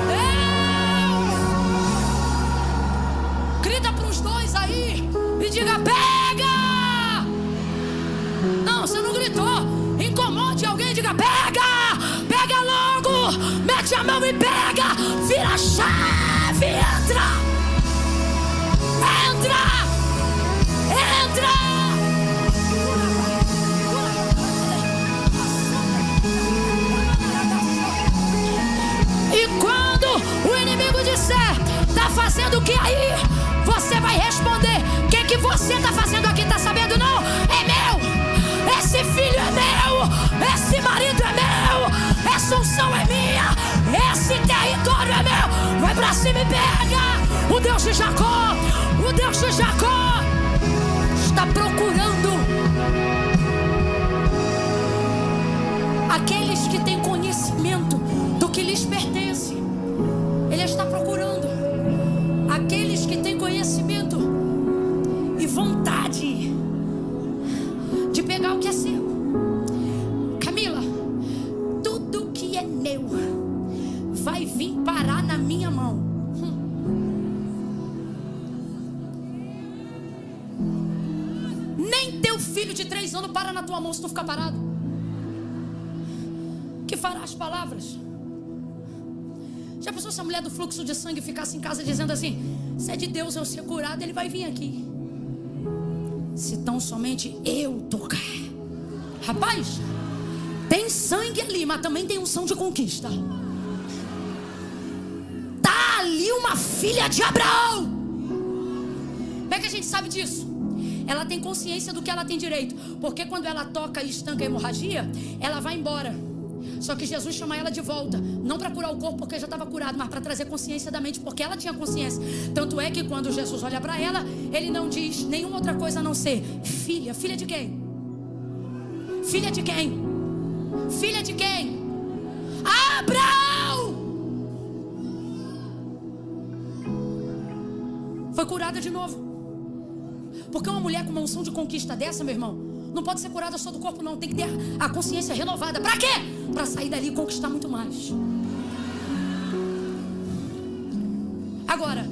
Deus, grita para os dois aí e diga: pega. Não, você não gritou. Incomode alguém e diga: pega logo, mete a mão e pega, vira a chave, entra. E quando o inimigo disser: tá fazendo o que aí? Você vai responder: o que você tá fazendo aqui? Tá sabendo não? É meu, esse filho é meu, esse marido é meu, essa unção é minha, esse território é meu. Vai pra cima e pega. O Deus de Jacó está procurando aqueles que têm conhecimento do que lhes pertence. Ele está procurando aqueles que têm conhecimento e vontade de pegar o que é seu. Camila, tudo que é meu vai vir parar na minha mão. Nem teu filho de 3 anos para na tua mão se tu ficar parado. Que fará as palavras? Já pensou se a mulher do fluxo de sangue ficasse em casa dizendo assim: se é de Deus eu ser curado, ele vai vir aqui. Se tão somente eu tocar. Rapaz, tem sangue ali, mas também tem unção de conquista. Tá ali uma filha de Abraão. Como é que a gente sabe disso? Ela tem consciência do que ela tem direito. Porque quando ela toca e estanca a hemorragia, ela vai embora. Só que Jesus chama ela de volta, não para curar o corpo porque já estava curado, mas para trazer consciência da mente, porque ela tinha consciência. Tanto é que quando Jesus olha para ela, ele não diz nenhuma outra coisa a não ser: filha. Filha de quem? Filha de quem? Filha de quem? Abraão! Foi curada de novo. Porque uma mulher com uma unção de conquista dessa, meu irmão, não pode ser curada só do corpo, não. Tem que ter a consciência renovada. Pra quê? Pra sair dali e conquistar muito mais. Agora,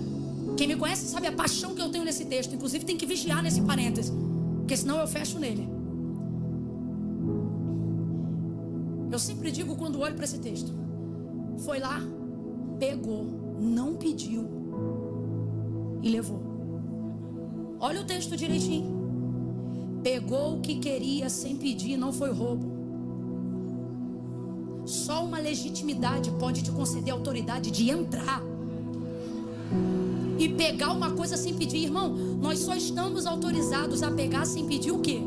quem me conhece sabe a paixão que eu tenho nesse texto. Inclusive tem que vigiar nesse parêntese, porque senão eu fecho nele. Eu sempre digo quando olho para esse texto: foi lá, pegou, não pediu e levou. Olha o texto direitinho. Pegou o que queria sem pedir, não foi roubo. Só uma legitimidade pode te conceder a autoridade de entrar e pegar uma coisa sem pedir. Irmão, nós só estamos autorizados a pegar sem pedir o quê?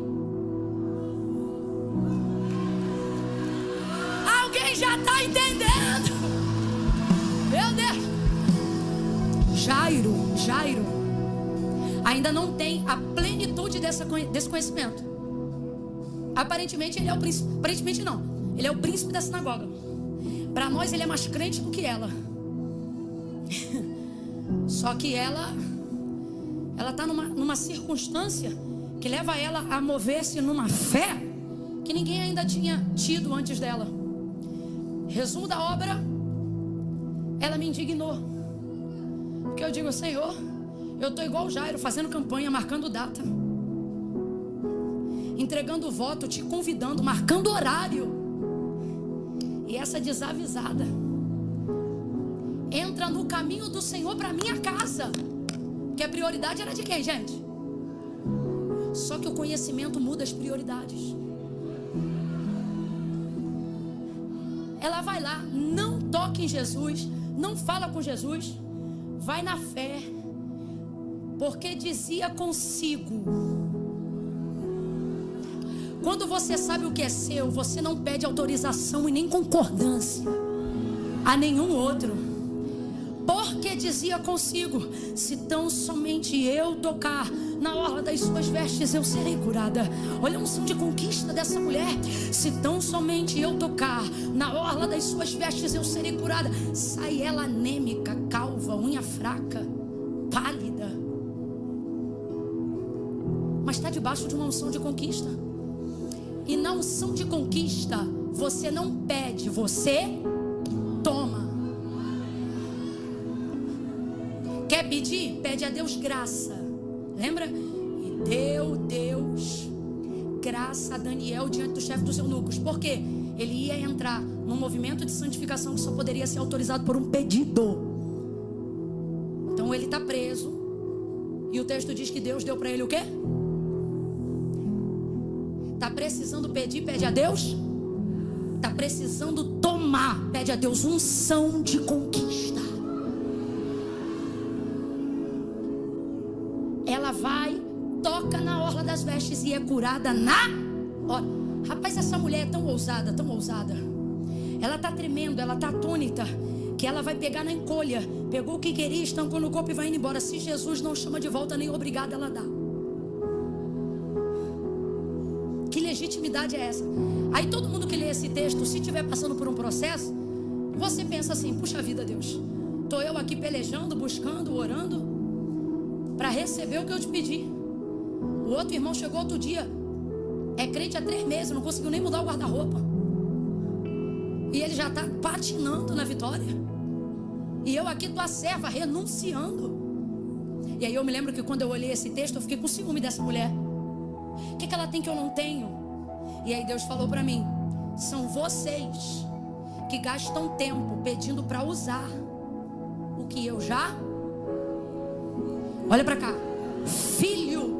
já está entendendo? Meu Deus. Jairo ainda não tem a plenitude desse conhecimento. Aparentemente ele é o príncipe. Aparentemente não. Ele é o príncipe da sinagoga. Para nós ele é mais crente do que ela. Só que ela está numa circunstância que leva ela a mover-se numa fé que ninguém ainda tinha tido antes dela. Resumo da obra: ela me indignou. Porque eu digo: Senhor, eu estou igual o Jairo, fazendo campanha, marcando data, entregando voto, te convidando, marcando horário. E essa desavisada entra no caminho do Senhor para minha casa. Que a prioridade era de quem, gente? Só que o conhecimento muda as prioridades. Ela vai lá, não toca em Jesus, não fala com Jesus, vai na fé, porque dizia consigo. Quando você sabe o que é seu, você não pede autorização e nem concordância a nenhum outro. Porque dizia consigo: se tão somente eu tocar na orla das suas vestes, eu serei curada. Olha a unção de conquista dessa mulher. Se tão somente eu tocar na orla das suas vestes, eu serei curada. Sai ela anêmica, calva, unha fraca, pálida, mas está debaixo de uma unção de conquista. E na unção de conquista, você não pede, você toma. Quer pedir? Pede a Deus graça. Lembra? E deu Deus graça a Daniel diante do chefe dos eunucos. Por quê? Ele ia entrar num movimento de santificação que só poderia ser autorizado por um pedido. Então ele está preso. E o texto diz que Deus deu para ele o quê? Está precisando pedir, pede a Deus. Está precisando tomar, pede a Deus unção de conquista. Ela vai, toca na orla das vestes e é curada na hora. Rapaz, essa mulher é tão ousada, tão ousada. Ela está tremendo, ela está atônita, que ela vai pegar na encolha. Pegou o que queria, estancou no corpo e vai indo embora. Se Jesus não chama de volta, nem obrigada ela dá. Que legitimidade é essa? Aí todo mundo que lê esse texto, se estiver passando por um processo, você pensa assim: puxa vida, Deus, estou eu aqui pelejando, buscando, orando para receber o que eu te pedi. O outro irmão chegou outro dia, é crente há 3 meses, não conseguiu nem mudar o guarda-roupa, e ele já está patinando na vitória. E eu aqui estou a serva, renunciando. E aí eu me lembro que quando eu olhei esse texto, eu fiquei com ciúme dessa mulher. O que ela tem que eu não tenho? E aí Deus falou para mim: são vocês que gastam tempo pedindo para usar o que eu já... Olha para cá. Filho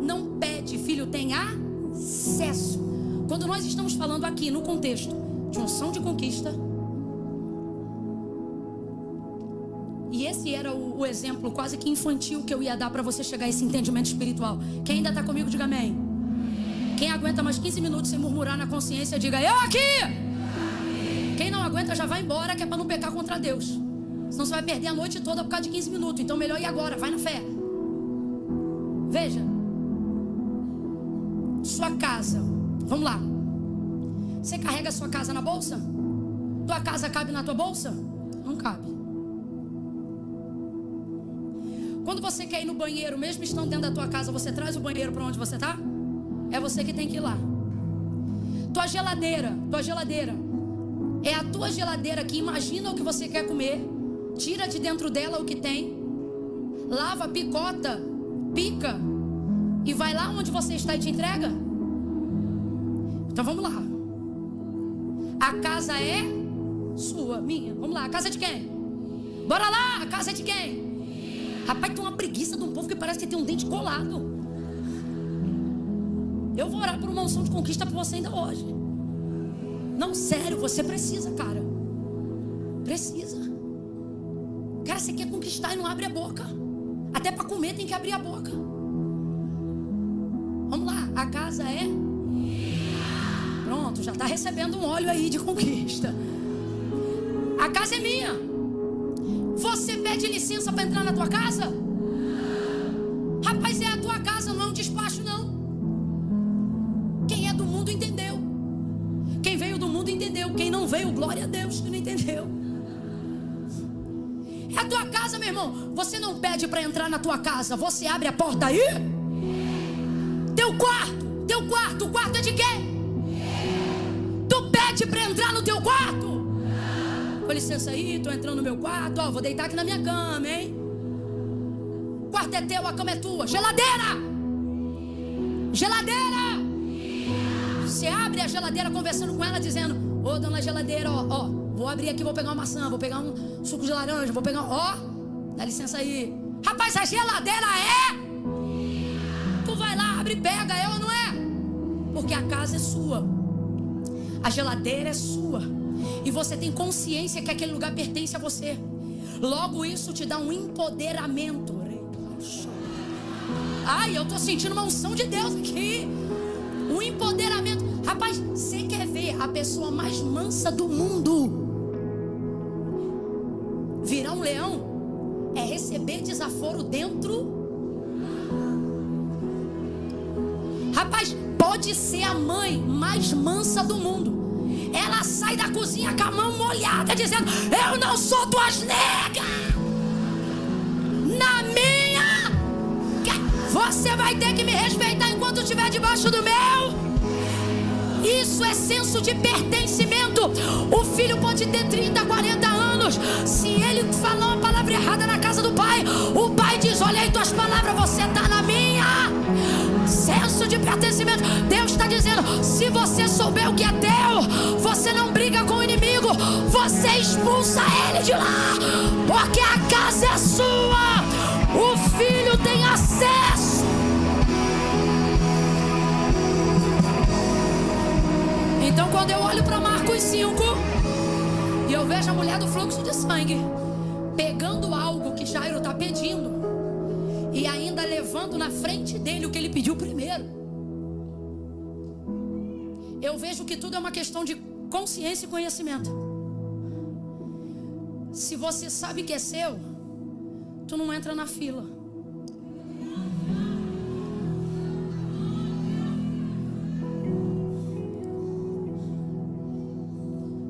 não pede, filho tem acesso. Quando nós estamos falando aqui no contexto de unção de conquista, e esse era o exemplo quase que infantil que eu ia dar para você chegar a esse entendimento espiritual. Quem ainda está comigo, diga amém. Quem aguenta mais 15 minutos sem murmurar na consciência, diga eu aqui. Quem não aguenta já vai embora, que é para não pecar contra Deus. Senão você vai perder a noite toda por causa de 15 minutos. Então melhor ir agora, vai na fé. Veja, sua casa, vamos lá. Você carrega a sua casa na bolsa? Tua casa cabe na tua bolsa? Não cabe. Quando você quer ir no banheiro, mesmo estando dentro da tua casa, você traz o banheiro para onde você está? É você que tem que ir lá. Tua geladeira é a tua geladeira que imagina o que você quer comer, tira de dentro dela o que tem, lava, picota, pica e vai lá onde você está e te entrega? Então vamos lá. A casa é sua, minha. Vamos lá, a casa é de quem? Bora lá, a casa é de quem? Rapaz, tem uma preguiça de um povo que parece que tem um dente colado. Eu vou orar por uma unção de conquista para você ainda hoje. Não, sério, você precisa, cara. Precisa. Cara, você quer conquistar e não abre a boca. Até para comer tem que abrir a boca. Vamos lá, a casa é... Pronto. Pronto, já está recebendo um óleo aí de conquista. A casa é minha. Você pede licença para entrar na tua casa? Rapaz, é a tua casa, não é um despacho não. Quem é do mundo entendeu. Quem veio do mundo entendeu. Quem não veio, glória a Deus que não entendeu. É a tua casa, meu irmão. Você não pede para entrar na tua casa. Você abre a porta aí. Teu quarto, o quarto é de quem? Tu pede para entrar no teu quarto? Com licença aí, tô entrando no meu quarto. Ó, vou deitar aqui na minha cama, hein? O quarto é teu, a cama é tua. Geladeira! Você abre a geladeira conversando com ela, dizendo: ô, dona geladeira, ó, vou abrir aqui, vou pegar uma maçã, vou pegar um suco de laranja, vou pegar, dá licença aí. Rapaz, a geladeira tu vai lá, abre e pega, é ou não é? Porque a casa é sua, a geladeira é sua, e você tem consciência que aquele lugar pertence a você. Logo isso te dá um empoderamento. Ai, eu tô sentindo uma unção de Deus aqui. Um empoderamento. Rapaz, você quer ver a pessoa mais mansa do mundo virar um leão? É receber desaforo dentro. Rapaz, pode ser a mãe mais mansa do mundo. Ela sai da cozinha com a mão molhada, dizendo: eu não sou tuas negas. Na minha, você vai ter que me respeitar enquanto estiver debaixo do meu. Isso é senso de pertencimento. O filho pode ter 30, 40 anos. Se ele falar uma palavra errada na casa do pai, o pai diz: olha aí tuas palavras, você está na minha. Senso de pertencimento. Deus está dizendo: se você souber o que é teu, você não briga com o inimigo, você expulsa ele de lá, porque a casa é sua. O filho tem acesso. Então, quando eu olho para Marcos 5 e eu vejo a mulher do fluxo de sangue pegando algo que Jairo está pedindo e ainda levando na frente dele o que ele pediu primeiro, eu vejo que tudo é uma questão de consciência e conhecimento. Se você sabe que é seu, tu não entra na fila.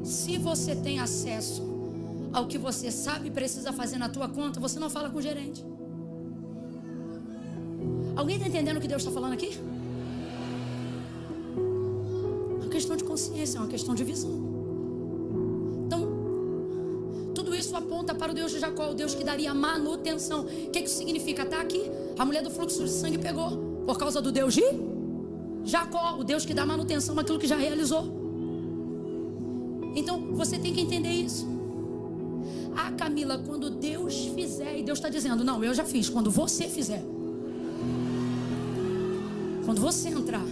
Se você tem acesso ao que você sabe e precisa fazer na tua conta, você não fala com o gerente. Alguém está entendendo o que Deus está falando aqui? É uma questão de consciência, é uma questão de visão. Então, tudo isso aponta para o Deus de Jacó, o Deus que daria manutenção. O que isso significa? Está aqui, a mulher do fluxo de sangue pegou, por causa do Deus de Jacó, o Deus que dá manutenção àquilo que já realizou. Então, você tem que entender isso. Ah, Camila, quando Deus fizer, e Deus está dizendo: não, eu já fiz, quando você fizer. Quando você entrar,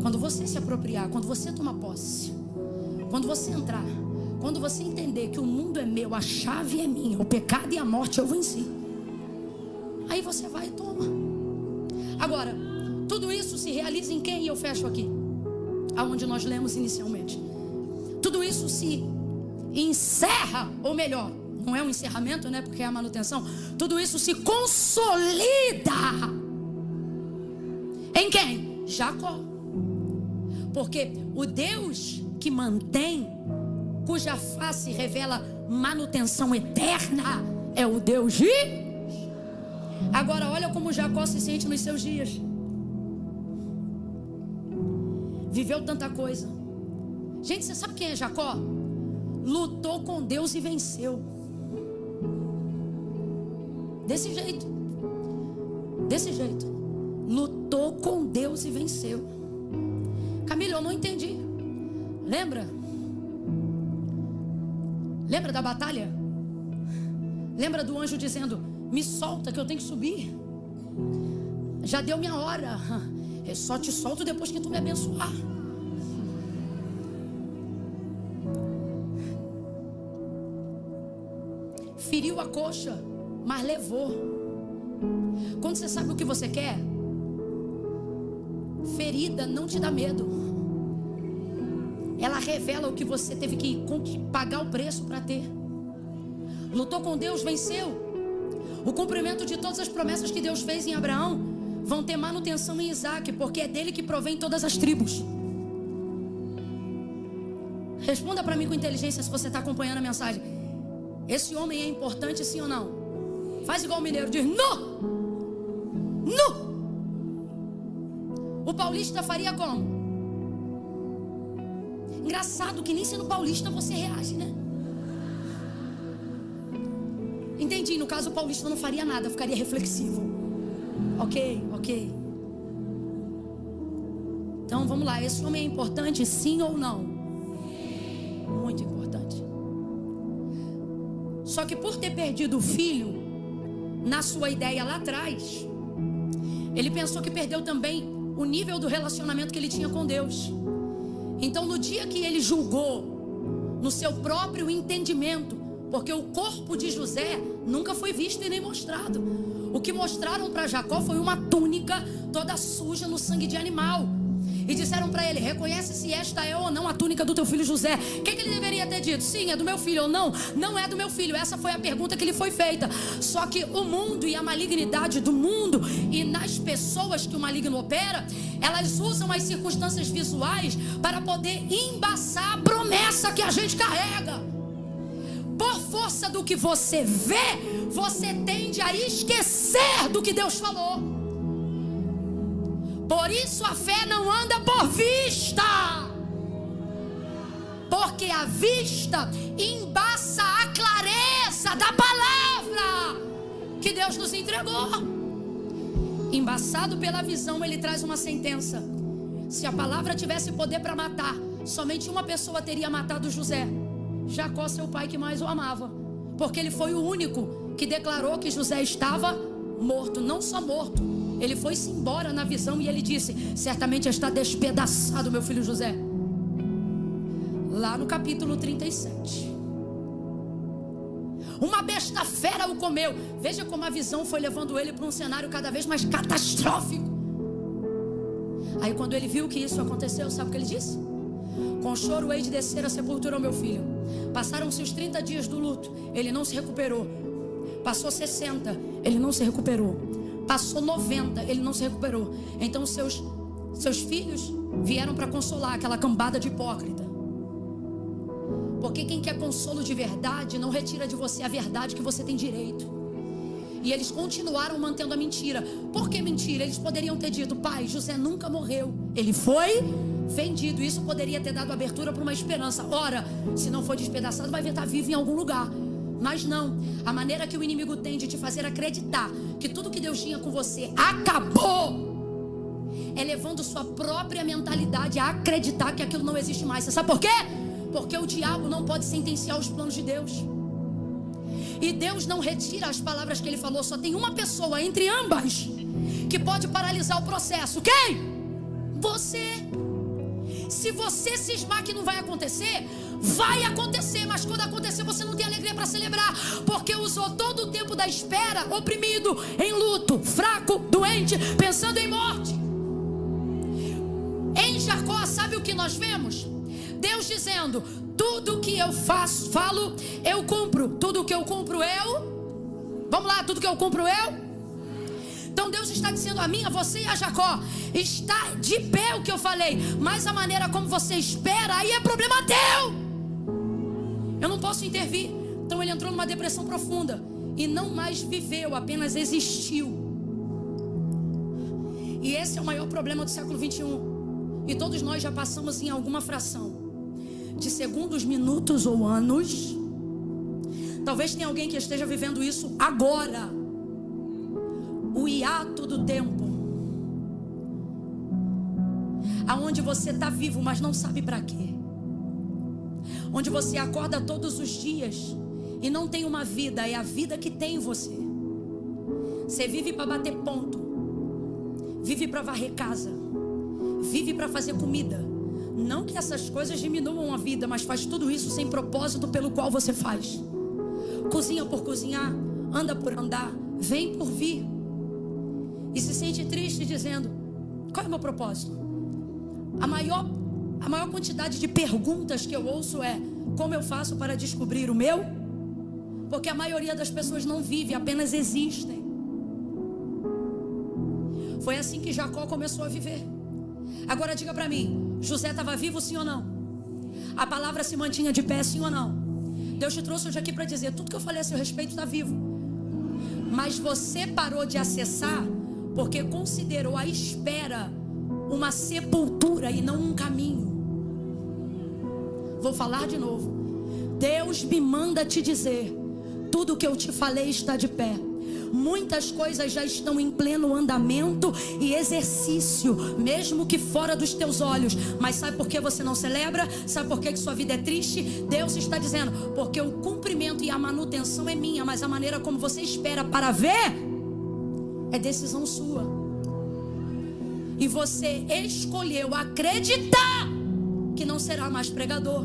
quando você se apropriar, quando você tomar posse, quando você entrar, quando você entender que o mundo é meu, a chave é minha, o pecado e a morte eu venci, aí você vai e toma. Agora, tudo isso se realiza em quem? E eu fecho aqui, aonde nós lemos inicialmente. Tudo isso se encerra, ou melhor, não é um encerramento, né? Porque é a manutenção. Tudo isso se consolida em quem? Jacó. Porque o Deus que mantém, cuja face revela manutenção eterna, é o Deus de... Agora olha como Jacó se sente nos seus dias. Viveu tanta coisa. Gente, você sabe quem é Jacó? Lutou com Deus e venceu. Desse jeito. Desse jeito. Lutou com Deus e venceu. Camila, eu não entendi. Lembra? Lembra da batalha? Lembra do anjo dizendo: me solta que eu tenho que subir. Já deu minha hora. Eu só te solto depois que tu me abençoar. Feriu a coxa, mas levou. Quando você sabe o que você quer, ferida não te dá medo. ela revela o que você teve que pagar o preço para ter. Lutou com Deus, venceu. O cumprimento de todas as promessas que Deus fez em Abraão vão ter manutenção em Isaac, porque é dele que provém todas as tribos. Responda para mim com inteligência se você está acompanhando a mensagem. Esse homem é importante, sim ou não? Faz igual o mineiro, diz não! Não! O paulista faria como? Engraçado que nem sendo paulista você reage, né? Entendi, no caso o paulista não faria nada, ficaria reflexivo. Ok. Então vamos lá, esse homem é importante, sim ou não? Muito importante. Só que por ter perdido o filho, na sua ideia lá atrás, ele pensou que perdeu também o nível do relacionamento que ele tinha com Deus. Então no dia que ele julgou, no seu próprio entendimento, porque o corpo de José nunca foi visto e nem mostrado. O que mostraram para Jacó foi uma túnica toda suja no sangue de animal. E disseram para ele: reconhece se esta é ou não a túnica do teu filho José. O que ele deveria ter dito? Sim, é do meu filho, ou não? Não é do meu filho. Essa foi a pergunta que lhe foi feita. Só que o mundo e a malignidade do mundo, e nas pessoas que o maligno opera, elas usam as circunstâncias visuais para poder embaçar a promessa que a gente carrega. Por força do que você vê, você tende a esquecer do que Deus falou. Por isso a fé não anda por vista, porque a vista embaça a clareza da palavra que Deus nos entregou. Embaçado pela visão, ele traz uma sentença: se a palavra tivesse poder para matar, somente uma pessoa teria matado José, Jacó, seu pai que mais o amava, porque ele foi o único que declarou que José estava morto. Não só morto, ele foi-se embora na visão e ele disse: certamente está despedaçado meu filho José. Lá no capítulo 37, uma besta fera o comeu. Veja como a visão foi levando ele para um cenário cada vez mais catastrófico. Aí quando ele viu que isso aconteceu, sabe o que ele disse? Com choro hei de descer a sepultura ao meu filho. Passaram-se os 30 dias do luto, ele não se recuperou. Passou 60, ele não se recuperou. Passou 90, ele não se recuperou. Então seus filhos vieram para consolar aquela cambada de hipócrita. Porque quem quer consolo de verdade não retira de você a verdade que você tem direito. E eles continuaram mantendo a mentira. Por que mentira? Eles poderiam ter dito: pai, José nunca morreu, ele foi vendido. Isso poderia ter dado abertura para uma esperança. Ora, se não for despedaçado, vai estar vivo em algum lugar. Mas não, a maneira que o inimigo tem de te fazer acreditar que tudo que Deus tinha com você acabou, é levando sua própria mentalidade a acreditar que aquilo não existe mais. Você sabe por quê? Porque o diabo não pode sentenciar os planos de Deus. E Deus não retira as palavras que ele falou. Só tem uma pessoa entre ambas que pode paralisar o processo. Quem? Você. Se você cismar que não vai acontecer, vai acontecer. Mas quando acontecer, você não tem alegria para celebrar, porque usou todo o tempo da espera oprimido, em luto, fraco, doente, pensando em morte. Em Jacó, sabe o que nós vemos? Deus dizendo: tudo que eu falo, eu cumpro. Tudo que eu cumpro, vamos lá, tudo que eu cumpro, Então Deus está dizendo a mim, a você e a Jacó: está de pé o que eu falei, mas a maneira como você espera, aí é problema teu. Eu não posso intervir. Então ele entrou numa depressão profunda e não mais viveu, apenas existiu. E esse é o maior problema do século 21. E todos nós já passamos em alguma fração de segundos, minutos ou anos. Talvez tenha alguém que esteja vivendo isso agora. O hiato do tempo, aonde você está vivo, mas não sabe para quê. Onde você acorda todos os dias e não tem uma vida, é a vida que tem em você. Você vive para bater ponto, vive para varrer casa, vive para fazer comida. Não que essas coisas diminuam a vida, mas faz tudo isso sem propósito pelo qual você faz. Cozinha por cozinhar, anda por andar, vem por vir. E se sente triste dizendo: qual é o meu propósito? A maior A maior quantidade de perguntas que eu ouço é: como eu faço para descobrir o meu? Porque a maioria das pessoas não vive, apenas existem. Foi assim que Jacó começou a viver. Agora diga para mim, José estava vivo, sim ou não? A palavra se mantinha de pé, sim ou não? Deus te trouxe hoje aqui para dizer: tudo que eu falei a seu respeito está vivo. Mas você parou de acessar porque considerou a espera uma sepultura e não um caminho. Vou falar de novo. Deus me manda te dizer: tudo que eu te falei está de pé. Muitas coisas já estão em pleno andamento e exercício, mesmo que fora dos teus olhos. Mas sabe por que você não celebra? Sabe por que sua vida é triste? Deus está dizendo: porque o cumprimento e a manutenção é minha, mas a maneira como você espera para ver é decisão sua. E você escolheu acreditar que não será mais pregador,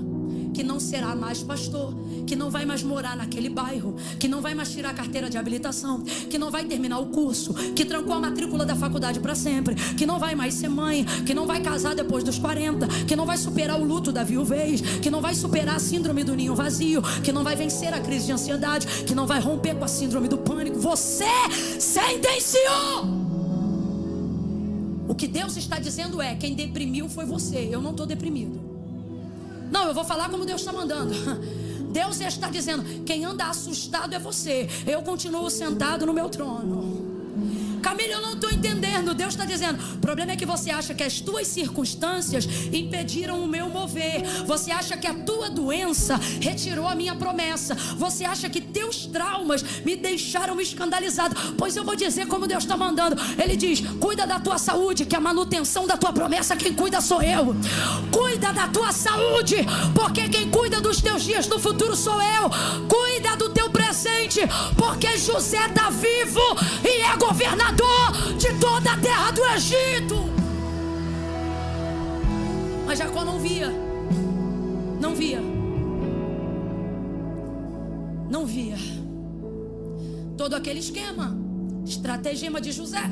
que não será mais pastor, que não vai mais morar naquele bairro, que não vai mais tirar a carteira de habilitação, que não vai terminar o curso, que trancou a matrícula da faculdade para sempre, que não vai mais ser mãe, que não vai casar depois dos 40, que não vai superar o luto da viuvez, que não vai superar a síndrome do ninho vazio, que não vai vencer a crise de ansiedade, que não vai romper com a síndrome do pânico. Você sentenciou. O que Deus está dizendo é: quem deprimiu foi você, eu não estou deprimido. Não, eu vou falar como Deus está mandando. Deus está dizendo: quem anda assustado é você, eu continuo sentado no meu trono. Camila, eu não estou entendendo. Deus está dizendo: o problema é que você acha que as tuas circunstâncias impediram o meu mover. Você acha que a tua doença retirou a minha promessa. Você acha que teus traumas me deixaram escandalizado. Pois eu vou dizer como Deus está mandando. Ele diz: cuida da tua saúde, que a manutenção da tua promessa, quem cuida sou eu. Cuida da tua saúde, porque quem cuida dos teus dias no futuro sou eu. Cuida do teu presente, porque José está vivo e é governador de toda a terra do Egito. Mas Jacó não via. Não via. Não via todo aquele esquema, estratagema de José.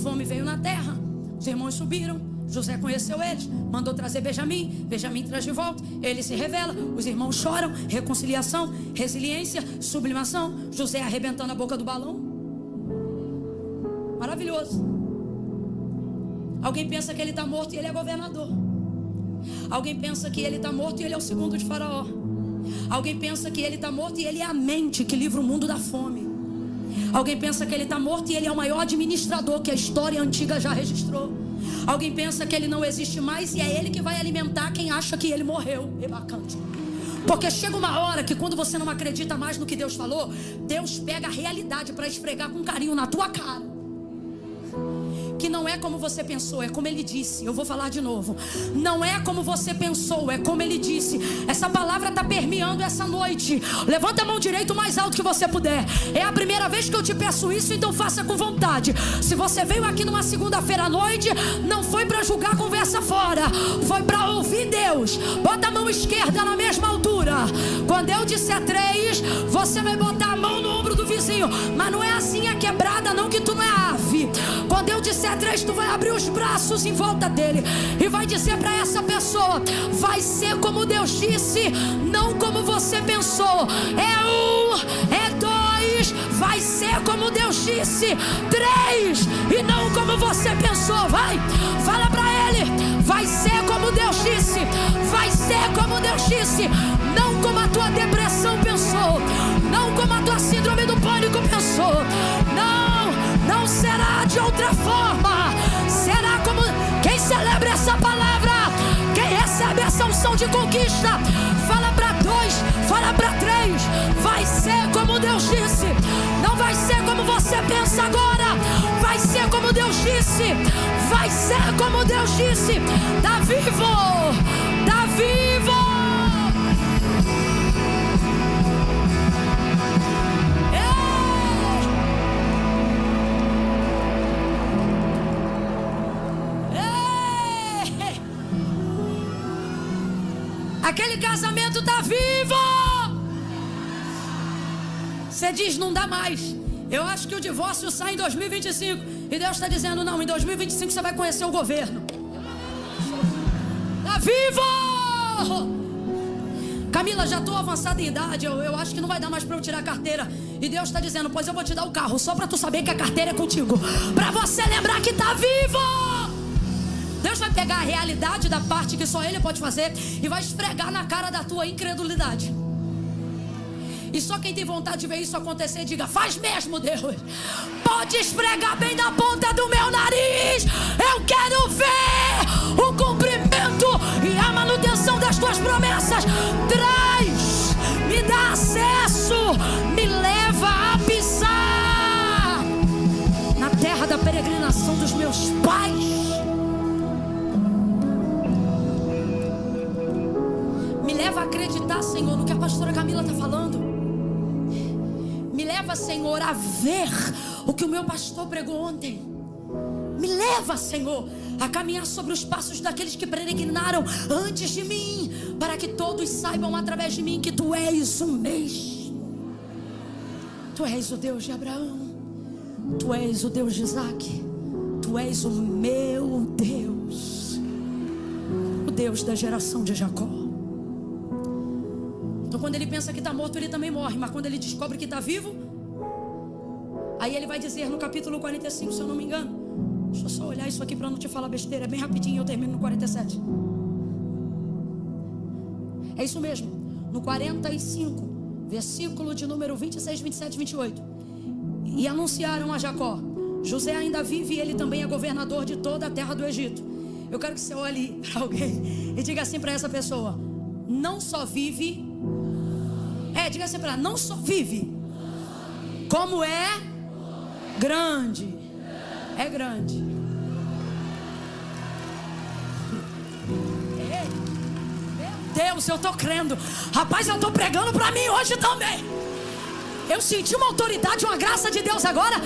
Fome veio na terra, os irmãos subiram, José conheceu eles, mandou trazer Benjamim, Benjamim traz de volta, ele se revela, os irmãos choram, reconciliação, resiliência, sublimação, José arrebentando a boca do balão. Maravilhoso. Alguém pensa que ele está morto e ele é governador. Alguém pensa que ele está morto e ele é o segundo de Faraó. Alguém pensa que ele está morto e ele é a mente que livra o mundo da fome. Alguém pensa que ele está morto e ele é o maior administrador que a história antiga já registrou. Alguém pensa que ele não existe mais e é ele que vai alimentar quem acha que ele morreu. É bacana. Porque chega uma hora que quando você não acredita mais no que Deus falou, Deus pega a realidade para esfregar com carinho na tua cara. Que não é como você pensou, é como ele disse. Eu vou falar de novo. Não é como você pensou, é como ele disse. Essa palavra está permeando essa noite. Levanta a mão direita o mais alto que você puder. É a primeira vez que eu te peço isso, então faça com vontade. Se você veio aqui numa segunda-feira à noite, não foi para julgar a conversa fora, foi para ouvir Deus. Bota a mão esquerda na mesma altura. Quando eu disser 3, você vai botar a mão no ombro do vizinho. Mas não é assim a quebrada não, que tu não é ave. Quando eu disser 3, tu vai abrir os braços em volta dele e vai dizer para essa pessoa: vai ser como Deus disse, não como você pensou. É 1, é 2, vai ser como Deus disse. 3, e não como você pensou. Vai, fala para ele: vai ser como Deus disse, vai ser como Deus disse, não como a tua depressão pensou, não como a tua síndrome do pânico pensou. Não será de outra forma. Será como... Quem celebra essa palavra, quem recebe essa unção de conquista, fala para 2, fala para 3. Vai ser como Deus disse. Não vai ser como você pensa agora. Vai ser como Deus disse. Vai ser como Deus disse. Tá vivo. Tá vivo. Aquele casamento está vivo. Você diz: não dá mais. Eu acho que o divórcio sai em 2025. E Deus está dizendo: não, em 2025 você vai conhecer o governo. Está vivo. Camila, já estou avançada em idade, eu acho que não vai dar mais para eu tirar a carteira. E Deus está dizendo, pois eu vou te dar o carro, só para tu saber que a carteira é contigo, para você lembrar que está vivo. Deus vai pegar a realidade da parte que só Ele pode fazer e vai esfregar na cara da tua incredulidade. E só quem tem vontade de ver isso acontecer, diga, faz mesmo, Deus. Pode esfregar bem na ponta do meu nariz. Eu quero ver o cumprimento e a manutenção das tuas promessas. Traz, me dá acesso, me leva a pisar na terra da peregrinação dos meus pais. Me leva a acreditar, Senhor, no que a pastora Camila está falando. Me leva, Senhor, a ver o que o meu pastor pregou ontem. Me leva, Senhor, a caminhar sobre os passos daqueles que peregrinaram antes de mim, para que todos saibam através de mim que Tu és o mesmo. Tu és o Deus de Abraão, Tu és o Deus de Isaac, Tu és o meu Deus, o Deus da geração de Jacó. Então quando ele pensa que está morto, ele também morre. Mas quando ele descobre que está vivo, aí ele vai dizer no capítulo 45, se eu não me engano. Deixa eu só olhar isso aqui para não te falar besteira. É bem rapidinho, eu termino no 47. É isso mesmo. No 45, versículo de número 26, 27 e 28. E anunciaram a Jacó, José ainda vive e ele também é governador de toda a terra do Egito. Eu quero que você olhe para alguém e diga assim para essa pessoa, não só vive... diga assim para ela, não só vive, como é grande. É grande. Ei, meu Deus, eu estou crendo. Rapaz, eu estou pregando para mim hoje também. Eu senti uma autoridade, uma graça de Deus agora.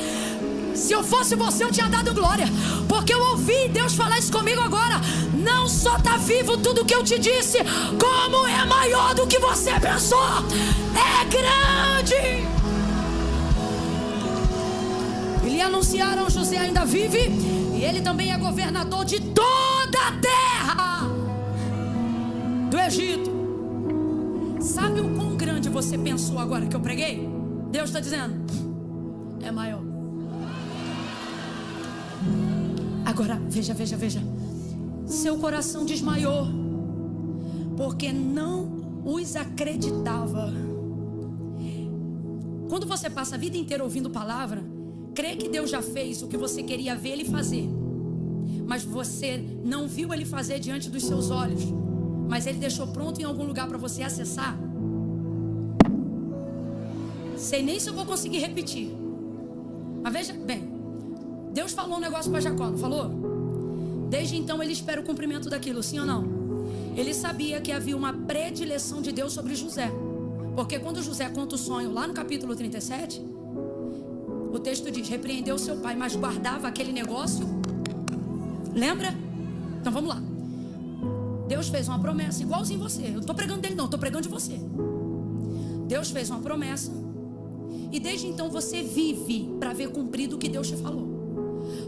Se eu fosse você, eu tinha dado glória, porque eu ouvi Deus falar isso comigo agora. Não só está vivo tudo que eu te disse, como é maior do que você pensou. É grande. E lhe anunciaram, José ainda vive e ele também é governador de toda a terra do Egito. Sabe o quão grande você pensou agora que eu preguei? Deus está dizendo, é maior. Agora, veja. Seu coração desmaiou, porque não os acreditava. Quando você passa a vida inteira ouvindo palavra, crê que Deus já fez o que você queria ver Ele fazer, mas você não viu Ele fazer diante dos seus olhos, mas Ele deixou pronto em algum lugar para você acessar. Sei nem se eu vou conseguir repetir, mas veja bem. Deus falou um negócio para Jacó, não falou? Desde então ele espera o cumprimento daquilo, sim ou não? Ele sabia que havia uma predileção de Deus sobre José, porque quando José conta o sonho lá no capítulo 37, o texto diz, repreendeu seu pai, mas guardava aquele negócio. Lembra? Então vamos lá. Deus fez uma promessa, igualzinho você. Eu não estou pregando dele não, estou pregando de você. Deus fez uma promessa, e desde então você vive para ver cumprido o que Deus te falou.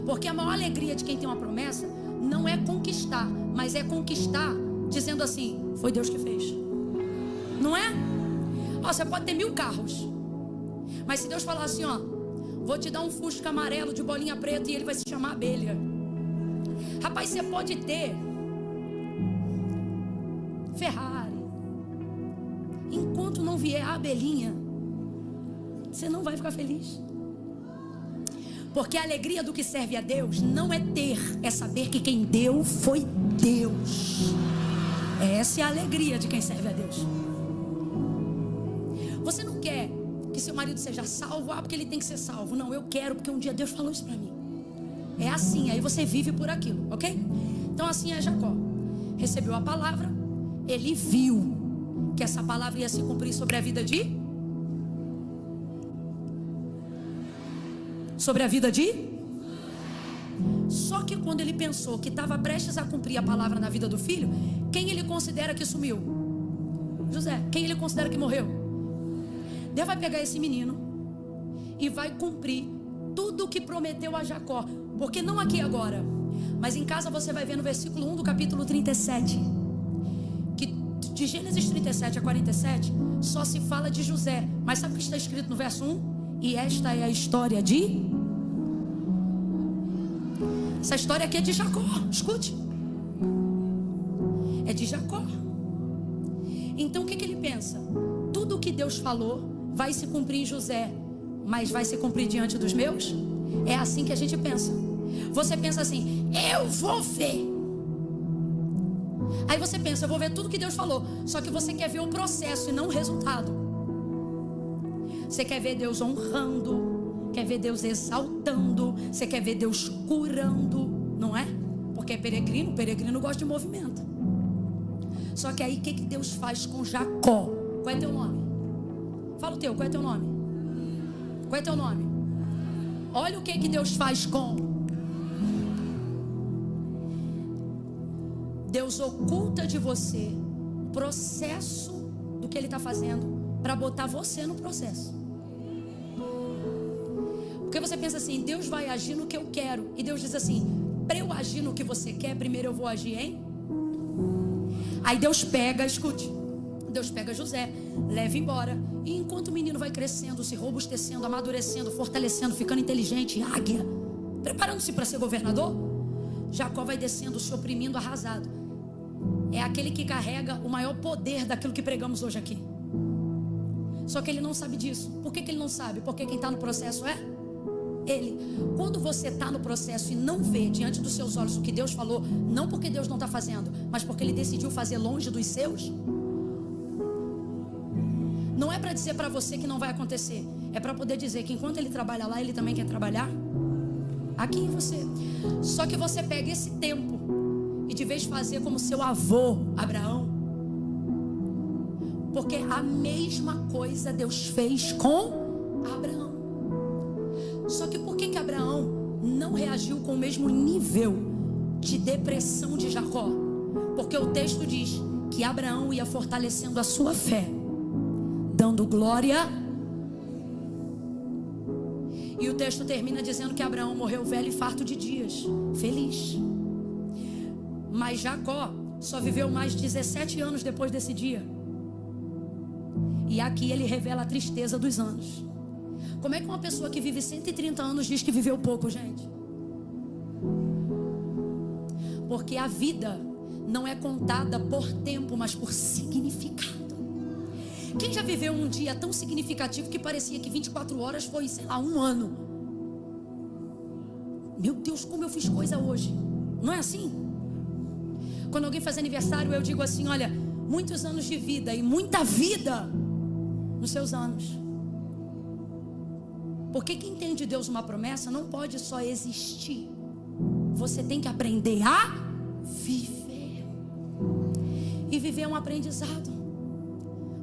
Porque a maior alegria de quem tem uma promessa não é conquistar, mas é conquistar dizendo assim, foi Deus que fez. Não é? Você pode ter 1000 carros, mas se Deus falar assim, vou te dar um Fusca amarelo de bolinha preta e ele vai se chamar abelha. Rapaz, você pode ter Ferrari, enquanto não vier a abelhinha, você não vai ficar feliz. Porque a alegria do que serve a Deus não é ter, é saber que quem deu foi Deus. Essa é a alegria de quem serve a Deus. Você não quer que seu marido seja salvo, porque ele tem que ser salvo. Não, eu quero porque um dia Deus falou isso para mim. É assim, aí você vive por aquilo, ok? Então assim é Jacó. Recebeu a palavra, ele viu que essa palavra ia se cumprir sobre a vida de... Sobre a vida de... Só que quando ele pensou que estava prestes a cumprir a palavra na vida do filho, quem ele considera que sumiu? José. Quem ele considera que morreu? Deus vai pegar esse menino e vai cumprir tudo o que prometeu a Jacó. Porque não aqui agora, mas em casa você vai ver no versículo 1 do capítulo 37. De Gênesis 37 a 47, só se fala de José. Mas sabe o que está escrito no verso 1? E esta é a história de... Essa história aqui é de Jacó, escute. É de Jacó. Então o que ele pensa? Tudo o que Deus falou vai se cumprir em José, mas vai se cumprir diante dos meus? É assim que a gente pensa. Você pensa assim, eu vou ver. Aí você pensa, eu vou ver tudo que Deus falou. Só que você quer ver o processo e não o resultado. Você quer ver Deus honrando, quer ver Deus exaltando, você quer ver Deus curando, não é? Porque é peregrino, peregrino gosta de movimento. Só que aí o que Deus faz com Jacó? Qual é teu nome? Fala o teu, qual é teu nome? Qual é teu nome? Olha o que Deus faz com... Deus oculta de você o processo do que Ele está fazendo para botar você no processo. Porque você pensa assim, Deus vai agir no que eu quero. E Deus diz assim, para eu agir no que você quer, primeiro eu vou agir em... Aí Deus pega, escute, Deus pega José, leva embora. E enquanto o menino vai crescendo, se robustecendo, amadurecendo, fortalecendo, ficando inteligente, águia, preparando-se para ser governador, Jacó vai descendo, se oprimindo, arrasado. É aquele que carrega o maior poder daquilo que pregamos hoje aqui. Só que ele não sabe disso. Por que ele não sabe? Porque quem está no processo é ele. Quando você está no processo e não vê diante dos seus olhos o que Deus falou, não porque Deus não está fazendo, mas porque Ele decidiu fazer longe dos seus, não é para dizer para você que não vai acontecer, é para poder dizer que enquanto Ele trabalha lá, Ele também quer trabalhar aqui em você. Só que você pega esse tempo e de vez de fazer como seu avô Abraão, porque a mesma coisa Deus fez com Abraão. Só que por que Abraão não reagiu com o mesmo nível de depressão de Jacó? Porque o texto diz que Abraão ia fortalecendo a sua fé, dando glória. E o texto termina dizendo que Abraão morreu velho e farto de dias, feliz. Mas Jacó só viveu mais 17 anos depois desse dia. E aqui ele revela a tristeza dos anos. Como é que uma pessoa que vive 130 anos diz que viveu pouco, gente? Porque a vida não é contada por tempo, mas por significado. Quem já viveu um dia tão significativo que parecia que 24 horas foi, sei lá, um ano? Meu Deus, como eu fiz coisa hoje. Não é assim? Quando alguém faz aniversário, eu digo assim, olha, muitos anos de vida e muita vida nos seus anos. Porque quem tem de Deus uma promessa não pode só existir. Você tem que aprender a viver. E viver é um aprendizado.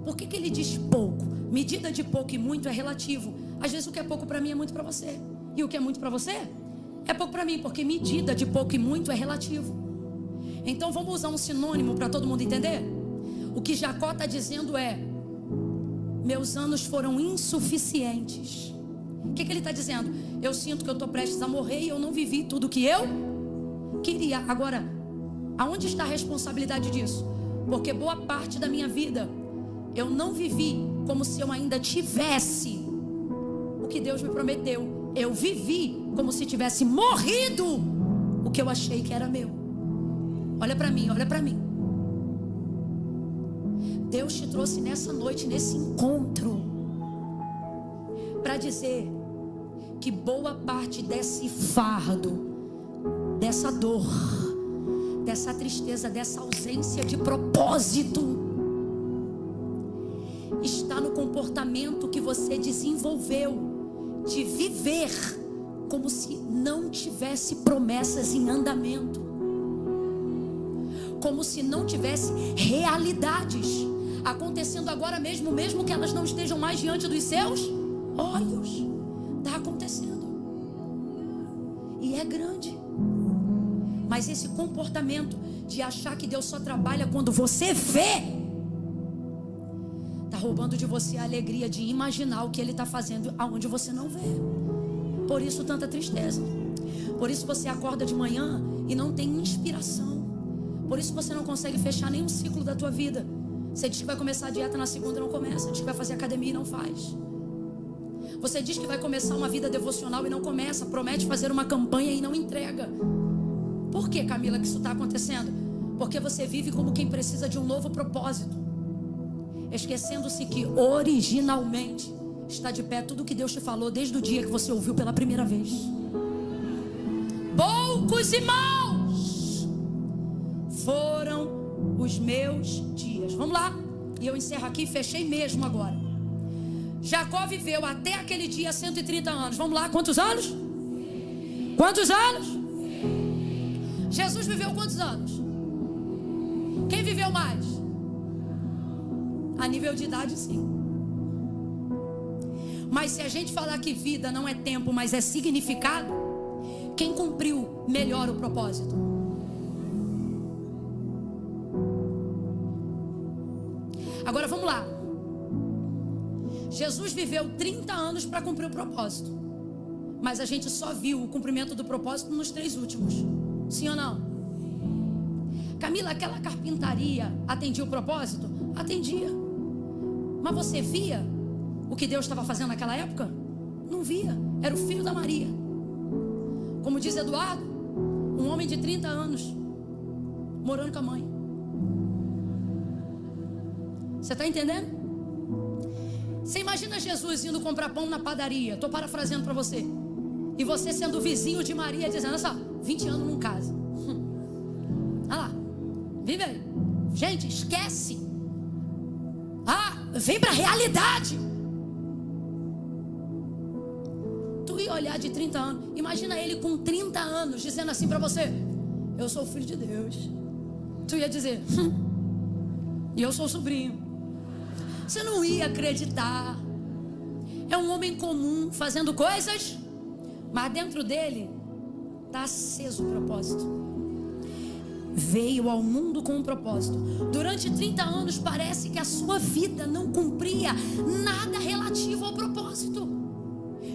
Por que ele diz pouco? Medida de pouco e muito é relativo. Às vezes o que é pouco para mim é muito para você. E o que é muito para você é pouco para mim. Porque medida de pouco e muito é relativo. Então vamos usar um sinônimo para todo mundo entender? O que Jacó está dizendo é: meus anos foram insuficientes. O que ele está dizendo? Eu sinto que eu estou prestes a morrer e eu não vivi tudo que eu queria. Agora, aonde está a responsabilidade disso? Porque boa parte da minha vida eu não vivi como se eu ainda tivesse o que Deus me prometeu. Eu vivi como se tivesse morrido o que eu achei que era meu. Olha para mim, olha para mim. Deus te trouxe nessa noite, nesse encontro, para dizer que boa parte desse fardo, dessa dor, dessa tristeza, dessa ausência de propósito, está no comportamento que você desenvolveu de viver como se não tivesse promessas em andamento, como se não tivesse realidades acontecendo agora mesmo, mesmo que elas não estejam mais diante dos seus olhos. Está acontecendo e é grande. Mas esse comportamento de achar que Deus só trabalha quando você vê, está roubando de você a alegria de imaginar o que Ele está fazendo aonde você não vê. Por isso tanta tristeza. Por isso você acorda de manhã e não tem inspiração. Por isso você não consegue fechar nenhum ciclo da tua vida. Você diz que vai começar a dieta na segunda, não começa. Diz que vai fazer academia e não faz. Você diz que vai começar uma vida devocional e não começa. Promete fazer uma campanha e não entrega. Por que, Camila, que isso está acontecendo? Porque você vive como quem precisa de um novo propósito, esquecendo-se que originalmente está de pé tudo que Deus te falou desde o dia que você ouviu pela primeira vez. Poucos e maus foram os meus dias. Vamos lá. E eu encerro aqui, fechei mesmo agora. Jacó viveu até aquele dia 130 anos. Vamos lá, quantos anos? Quantos anos? Jesus viveu quantos anos? Quem viveu mais? A nível de idade, sim. Mas se a gente falar que vida não é tempo, mas é significado, quem cumpriu melhor o propósito? Agora vamos lá. Jesus viveu 30 anos para cumprir o propósito, mas a gente só viu o cumprimento do propósito nos 3 últimos. Sim ou não? Camila, aquela carpintaria atendia o propósito? Atendia. Mas você via o que Deus estava fazendo naquela época? Não via. Era o filho da Maria. Como diz Eduardo, um homem de 30 anos morando com a mãe. Você está entendendo? Você imagina Jesus indo comprar pão na padaria. Estou parafraseando para você. E você sendo vizinho de Maria, dizendo: olha só, 20 anos não casa. Olha lá, vive aí. Gente, esquece. Vem para a realidade. Tu ia olhar de 30 anos. Imagina ele com 30 anos dizendo assim para você: eu sou o filho de Deus. Tu ia dizer: e eu sou o sobrinho. Você não ia acreditar. É um homem comum fazendo coisas, mas dentro dele está aceso o propósito. Veio ao mundo com um propósito. Durante 30 anos parece que a sua vida não cumpria nada relativo ao propósito.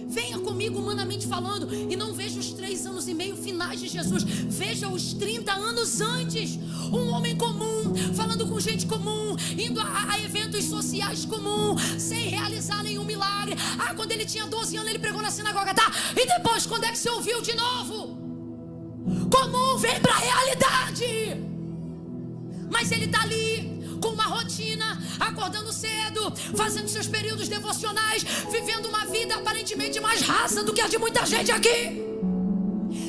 Venha comigo humanamente falando e não veja os 3 anos e meio finais de Jesus. Veja os 30 anos antes. Um homem comum, falando com gente comum, indo a eventos sociais comuns, sem realizar nenhum milagre. Quando ele tinha 12 anos ele pregou na sinagoga, tá? E depois, quando é que você ouviu de novo? Comum, vem pra realidade. Mas ele tá ali com uma rotina, acordando cedo, fazendo seus períodos devocionais, vivendo uma vida aparentemente mais rasa do que a de muita gente aqui.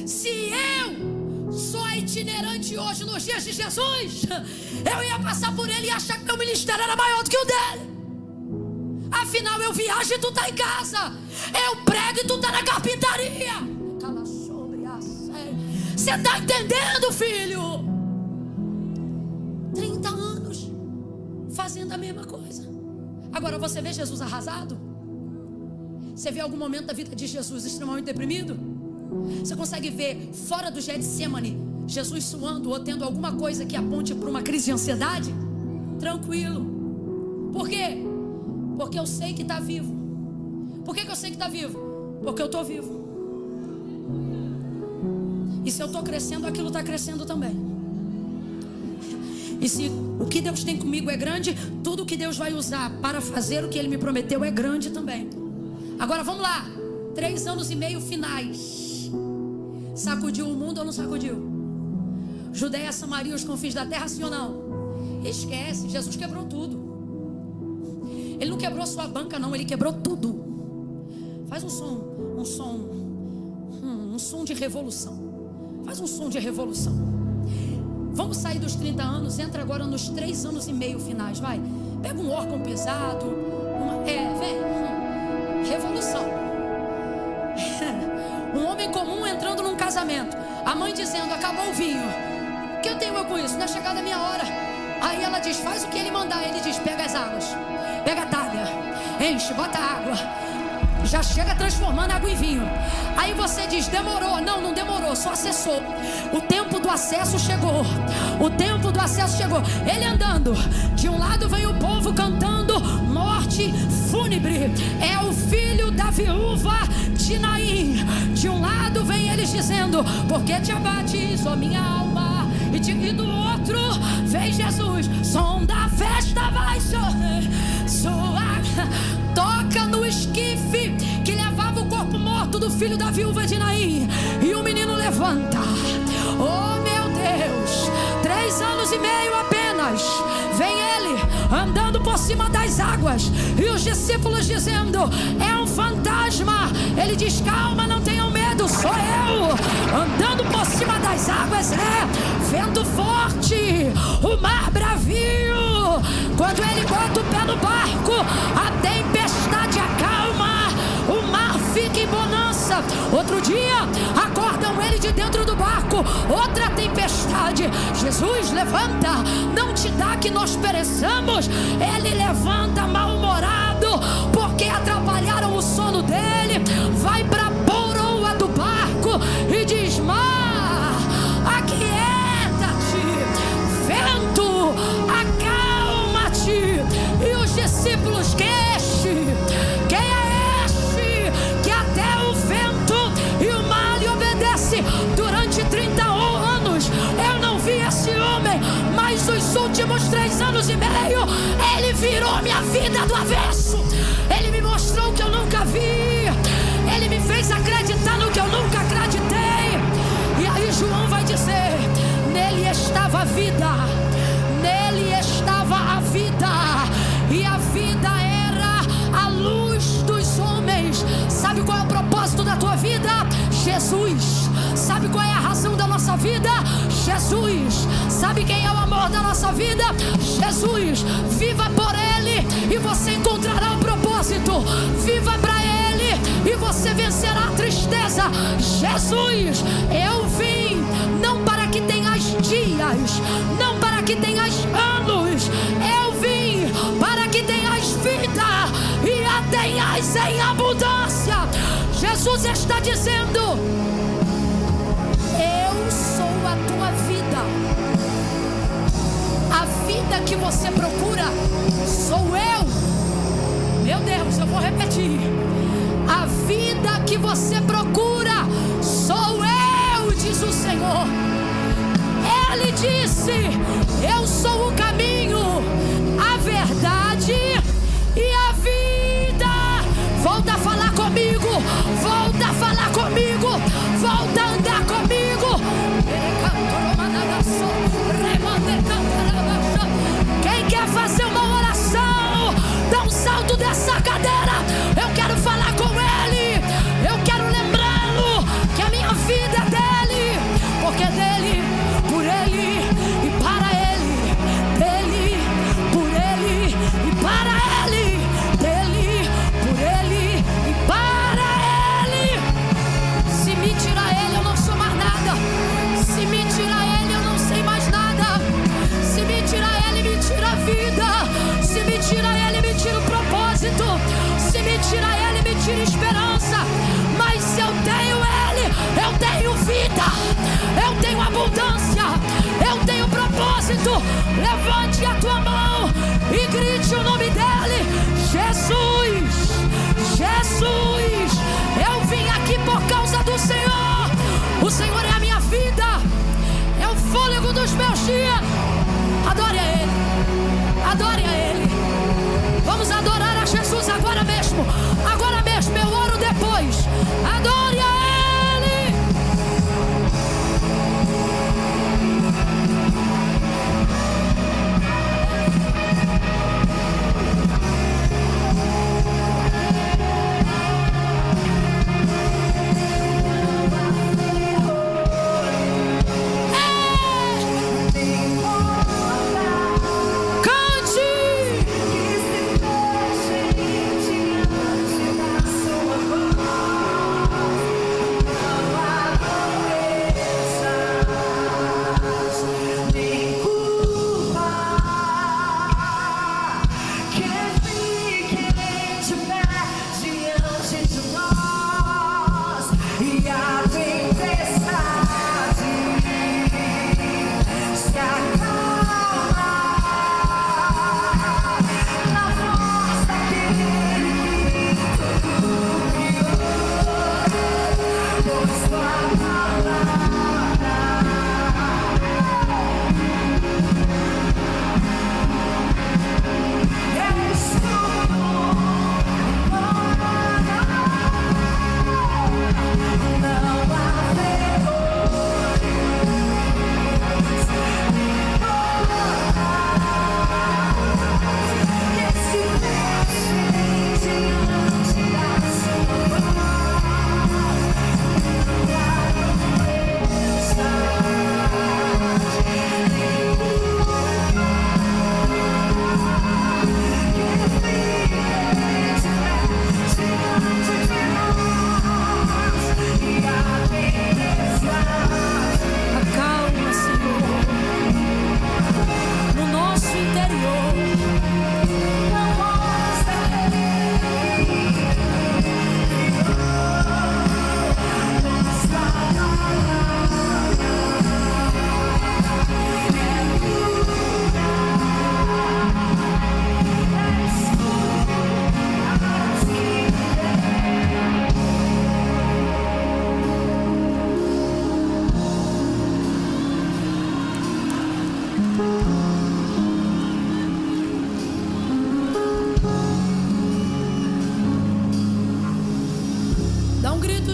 Se eu sou itinerante hoje nos dias de Jesus, eu ia passar por ele e achar que meu ministério era maior do que o dele. Afinal, eu viajo e tu tá em casa. Eu prego e tu tá na carpintaria. Você está entendendo, filho? 30 anos fazendo a mesma coisa. Agora você vê Jesus arrasado? Você vê algum momento da vida de Jesus extremamente deprimido? Você consegue ver fora do Getsemane Jesus suando ou tendo alguma coisa que aponte para uma crise de ansiedade? Tranquilo. Por quê? Porque eu sei que está vivo. Por que eu sei que está vivo? Porque eu estou vivo. E se eu estou crescendo, aquilo está crescendo também. E se o que Deus tem comigo é grande, tudo que Deus vai usar para fazer o que Ele me prometeu é grande também. Agora vamos lá. 3 anos e meio finais. Sacudiu o mundo ou não sacudiu? Judeia, Samaria, os confins da terra, sim ou não? Esquece, Jesus quebrou tudo. Ele não quebrou sua banca não, Ele quebrou tudo. Faz um som de revolução. Faz um som de revolução. Vamos sair dos 30 anos, entra agora nos 3 anos e meio finais, vai. Pega um órgão pesado, vem. Revolução. Um homem comum entrando num casamento. A mãe dizendo: acabou o vinho. O que eu tenho com isso? Não é chegada a minha hora. Aí ela diz: faz o que ele mandar. Ele diz: pega as águas, pega a talha, enche, bota água. Já chega transformando água em vinho. Aí você diz: demorou. Não demorou, só acessou. O tempo do acesso chegou. O tempo do acesso chegou. Ele andando, de um lado vem o povo cantando morte fúnebre. É o filho da viúva de Naim. De um lado vem eles dizendo: porque te abates, ó minha alma, E do outro vem Jesus. Som da festa vai soar. Toca no esquife que levava o corpo morto do filho da viúva de Naim. E o menino levanta. Oh meu Deus, 3 anos e meio apenas. Vem ele andando por cima das águas. E os discípulos dizendo: é um fantasma. Ele diz: calma, não tenham medo, sou eu. Andando por cima das águas, vento forte, o mar bravio. Quando ele bota o pé no barco, a tempestade acalma, o mar fica em bonança. Outro dia, acordam ele de dentro do barco, outra tempestade. Jesus, levanta, não te dá que nós pereçamos. Ele levanta mal-humorado, porque atrapalharam o sono dele. Vai para a poroa do barco e diz: mar, aquieta-te, vento, acalma-te. E os discípulos: quem é este que até o vento e o mar lhe obedece? Durante 30 anos eu não vi esse homem, mas nos últimos 3 anos e meio ele virou minha vida do avesso. Ele me mostrou o que eu nunca vi, ele me fez acreditar no que eu nunca acreditei. E aí João vai dizer: nele estava a vida, nele estava a vida, e a vida era a luz dos homens. Sabe qual é o propósito da tua vida? Jesus. Sabe qual é a razão da nossa vida? Jesus. Sabe quem é o amor da nossa vida? Jesus. Viva por Ele e você encontrará o propósito. Viva para Ele e você vencerá a tristeza. Jesus, eu vim não para que tenhas dias, não para que tenhas anos. Eu vim para que tenhas vida e a tenhas em abundância. Jesus está dizendo: eu sou a tua vida. A vida que você procura sou eu. Meu Deus, eu vou repetir. A vida que você procura sou eu, diz o Senhor. Ele disse: eu sou o caminho, a verdade e a vida. Volta a falar comigo, volta a falar comigo, volta a andar comigo. Quem quer fazer uma oração, dá um salto dessa cadeira. Eu quero falar com Ele, eu quero lembrá-lo que a minha vida é dele, porque é dele, por Ele e para Ele, dele, por Ele e para Ele, dele, por Ele e para Ele. Se me tira Ele, eu não sou mais nada. Se me tira Ele, eu não sei mais nada. Se me tira Ele, me tira a vida. Se me tira Ele, me tira o propósito. Se me tira Ele, me tira esperança. Mas se eu tenho Ele, eu tenho vida, eu tenho abundância, eu tenho propósito. Levante a tua mão e grite o nome dele: Jesus, Jesus. Eu vim aqui por causa do Senhor. O Senhor é a minha vida, é o fôlego dos meus dias. Adore a Ele, adore a Ele. Vamos adorar a Jesus agora mesmo. Agora mesmo, eu oro depois. Adore a Ele.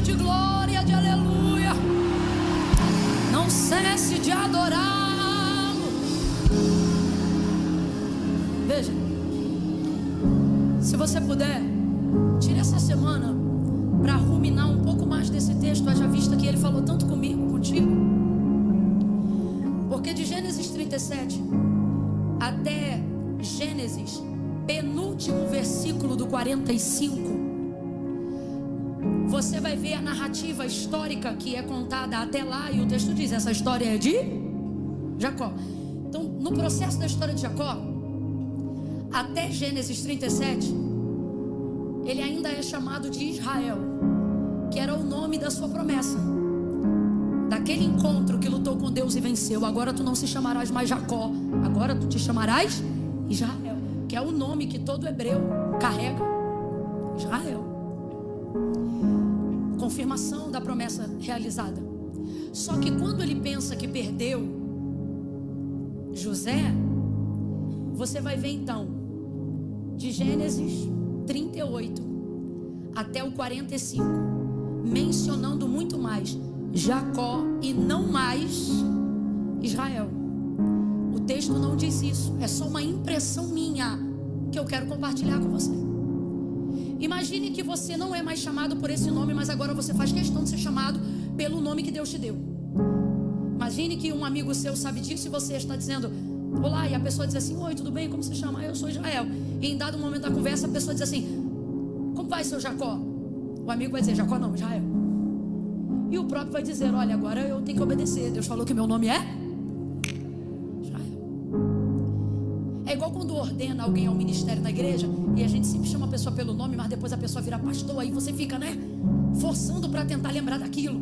de glória, de aleluia. Não cesse de adorá-lo. Veja, se você puder, tire essa semana para ruminar um pouco mais desse texto, haja vista que ele falou tanto comigo, contigo. Porque de Gênesis 37 até Gênesis, penúltimo versículo do 45, você vai ver a narrativa histórica que é contada até lá. E o texto diz, essa história é de Jacó. Então, no processo da história de Jacó, até Gênesis 37, ele ainda é chamado de Israel, que era o nome da sua promessa, daquele encontro que lutou com Deus e venceu. Agora tu não se chamarás mais Jacó, agora tu te chamarás Israel, que é o nome que todo hebreu carrega. Israel. Confirmação da promessa realizada. Só que quando ele pensa que perdeu José, você vai ver então, de Gênesis 38 até o 45, mencionando muito mais Jacó e não mais Israel. O texto não diz isso, é só uma impressão minha que eu quero compartilhar com você. Imagine que você não é mais chamado por esse nome, mas agora você faz questão de ser chamado pelo nome que Deus te deu. Imagine que um amigo seu sabe disso e você está dizendo olá, e a pessoa diz assim, oi, tudo bem, como você chama? Eu sou Israel. E em dado momento da conversa a pessoa diz assim, como vai seu Jacó? O amigo vai dizer, Jacó não, Israel. E o próprio vai dizer, olha, agora eu tenho que obedecer, Deus falou que meu nome é Israel. É igual quando ordena alguém ao ministério na igreja e a gente sempre chama a pessoa pelo nome, mas depois a pessoa vira pastor, aí você fica, né, forçando para tentar lembrar daquilo.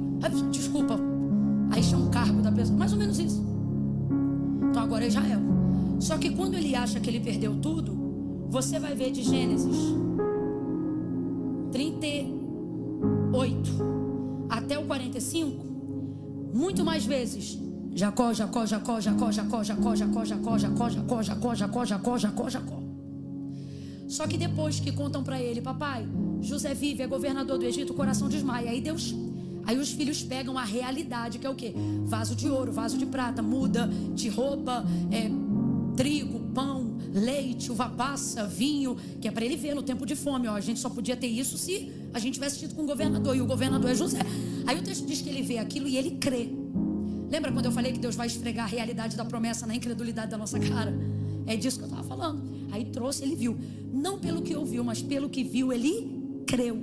Desculpa, aí chama o cargo da pessoa, mais ou menos isso. Então agora é Israel. Só que quando ele acha que ele perdeu tudo, você vai ver de Gênesis 38 até o 45, muito mais vezes Jacó, Jacó, Jacó, Jacó, Jacó, Jacó, Jacó, Jacó, Jacó, Jacó, Jacó, Jacó, Jacó, Jacó, Jacó. Só que depois que contam para ele, papai, José vive, é governador do Egito, o coração desmaia. Aí os filhos pegam a realidade, que é o quê? Vaso de ouro, vaso de prata, muda de roupa, trigo, pão, leite, uva passa, vinho, que é para ele ver no tempo de fome. Ó, a gente só podia ter isso se a gente tivesse tido com o governador, e o governador é José. Aí o texto diz que ele vê aquilo e ele crê. Lembra quando eu falei que Deus vai esfregar a realidade da promessa na incredulidade da nossa cara? É disso que eu estava falando. Aí trouxe, ele viu. Não pelo que ouviu, mas pelo que viu, ele creu.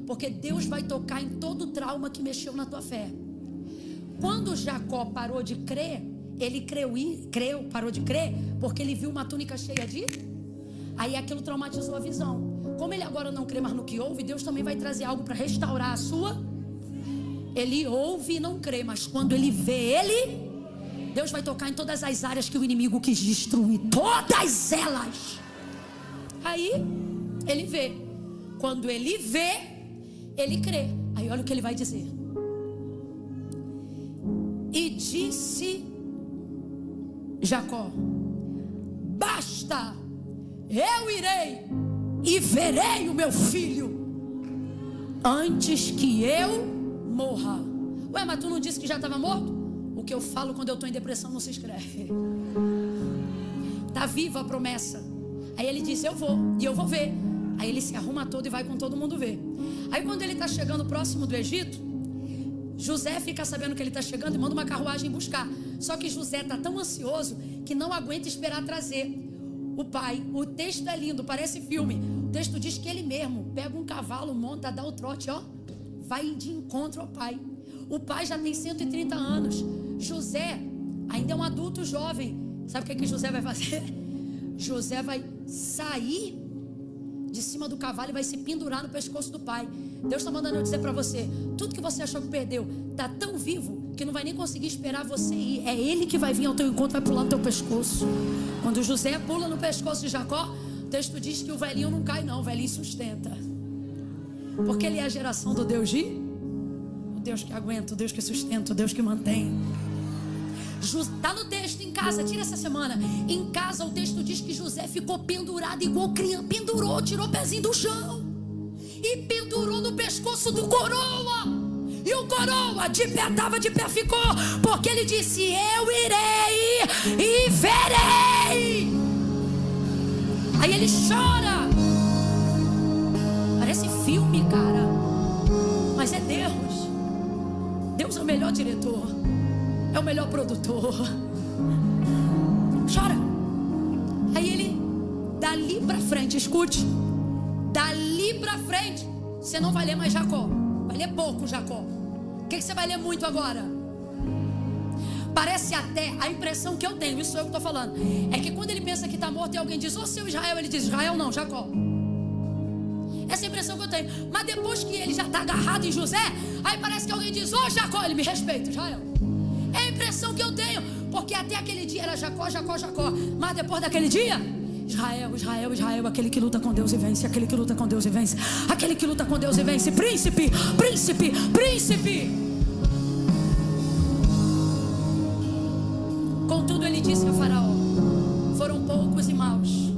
Porque Deus vai tocar em todo o trauma que mexeu na tua fé. Quando Jacó parou de crer, ele parou de crer, porque ele viu uma túnica cheia de... Aí aquilo traumatizou a visão. Como ele agora não crê mais no que ouve, Deus também vai trazer algo para restaurar a sua... Ele ouve e não crê, mas quando ele vê, Deus vai tocar em todas as áreas que o inimigo quis destruir, todas elas. Aí ele vê. Quando ele vê, ele crê. Aí olha o que ele vai dizer. E disse Jacó, basta, eu irei e verei o meu filho antes que eu morra. Ué, mas tu não disse que já estava morto? O que eu falo quando eu estou em depressão não se escreve. Está viva a promessa. Aí ele disse, eu vou, e eu vou ver. Aí ele se arruma todo e vai com todo mundo ver. Aí quando ele está chegando próximo do Egito, José fica sabendo que ele está chegando e manda uma carruagem buscar. Só que José está tão ansioso que não aguenta esperar trazer o pai. O texto é lindo, parece filme. O texto diz que ele mesmo pega um cavalo, monta, dá o trote, ó, vai de encontro ao pai. O pai já tem 130 anos. José ainda é um adulto jovem. Sabe o que José vai fazer? José vai sair de cima do cavalo e vai se pendurar no pescoço do pai. Deus está mandando eu dizer para você, tudo que você achou que perdeu está tão vivo que não vai nem conseguir esperar você ir. É ele que vai vir ao teu encontro, vai pular no teu pescoço. Quando José pula no pescoço de Jacó, o texto diz que o velhinho não cai não, o velhinho sustenta. Porque ele é a geração do Deus o Deus que aguenta, o Deus que sustenta, o Deus que mantém. Está no texto em casa, tira essa semana. Em casa o texto diz que José ficou pendurado igual criança. Pendurou, tirou o pezinho do chão e pendurou no pescoço do coroa. E o coroa de pé estava, de pé ficou, porque ele disse: eu irei e verei. Aí ele chora. Parece filme, cara, mas é Deus. Deus é o melhor diretor, é o melhor produtor. Chora. Aí ele, dali pra frente, escute, dali pra frente, você não vai ler mais Jacó, vai ler pouco Jacó. O que você vai ler muito agora? Parece até, a impressão que eu tenho, isso sou eu que estou falando, é que quando ele pensa que está morto e alguém diz: ô seu Israel, ele diz: Israel não, Jacó. Essa é a impressão que eu tenho. Mas depois que ele já está agarrado em José, aí parece que alguém diz: ô Jacó, ele me respeita, Israel. É a impressão que eu tenho, porque até aquele dia era Jacó, Jacó, Jacó. Mas depois daquele dia, Israel, Israel, Israel, aquele que luta com Deus e vence, aquele que luta com Deus e vence, aquele que luta com Deus e vence, príncipe, príncipe, príncipe. Contudo, ele disse a Faraó: foram poucos e maus,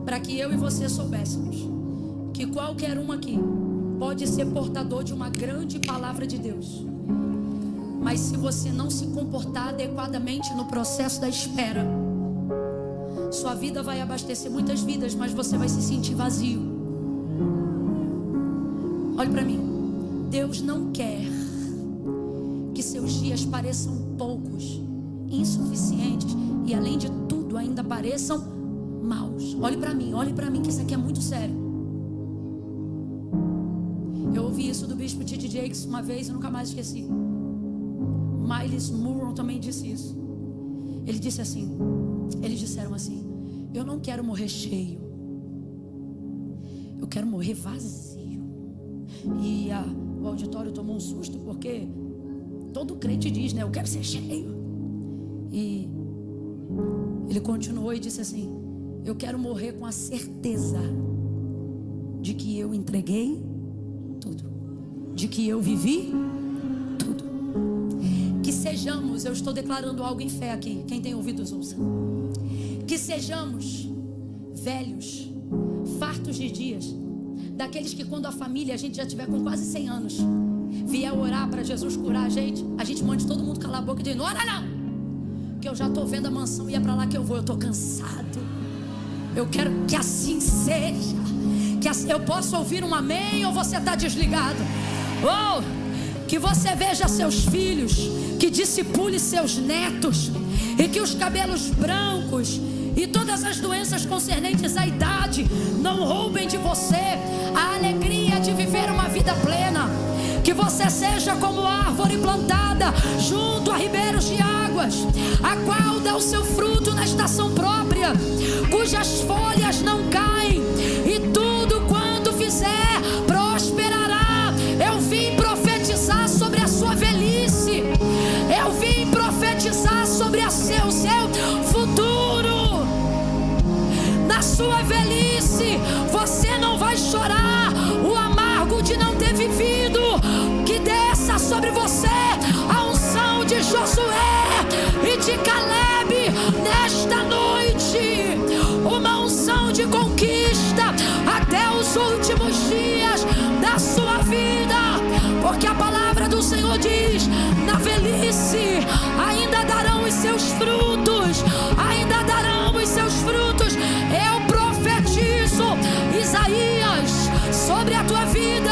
para que eu e você soubéssemos que qualquer um aqui pode ser portador de uma grande palavra de Deus, mas se você não se comportar adequadamente no processo da espera, sua vida vai abastecer muitas vidas, mas você vai se sentir vazio. Olhe para mim. Deus não quer que seus dias pareçam poucos, insuficientes e, além de tudo, ainda pareçam maus. Olhe para mim, que isso aqui é muito sério. Eu ouvi isso do bispo T.D. Jakes uma vez e nunca mais esqueci. Myles Munroe também disse isso. Ele disse assim, eles disseram assim: eu não quero morrer cheio, eu quero morrer vazio. E o auditório tomou um susto, porque todo crente diz, né, eu quero ser cheio. E ele continuou e disse assim: eu quero morrer com a certeza de que eu entreguei tudo, de que eu vivi tudo. Que sejamos, eu estou declarando algo em fé aqui, quem tem ouvidos ouça, que sejamos velhos, fartos de dias, daqueles que quando a família, a gente já tiver com quase 100 anos, vier orar para Jesus curar a gente mande todo mundo calar a boca e dizer: não ora não, que eu já estou vendo a mansão e é para lá que eu vou, eu estou cansado. Eu quero que assim seja, que assim, eu posso ouvir um amém ou você está desligado? Oh, que você veja seus filhos, que discipule seus netos, e que os cabelos brancos e todas as doenças concernentes à idade não roubem de você a alegria de viver uma vida plena. Que você seja como árvore plantada junto a ribeiros de águas, a qual dá o seu fruto na estação própria, cujas folhas não caem, e tudo quanto fizer prosperará. Eu vim profetizar sobre a sua velhice, eu vim profetizar sobre o seu futuro. Na sua velhice você não vai chorar o amargo de não ter vivido. Que desça sobre você a unção de Josué e de Caleb nesta noite, uma unção de conquista até os últimos dias da sua vida, porque a palavra do Senhor diz: na velhice ainda darão os seus frutos, ainda darão os seus frutos. Eu profetizo, Isaías, sobre a tua vida: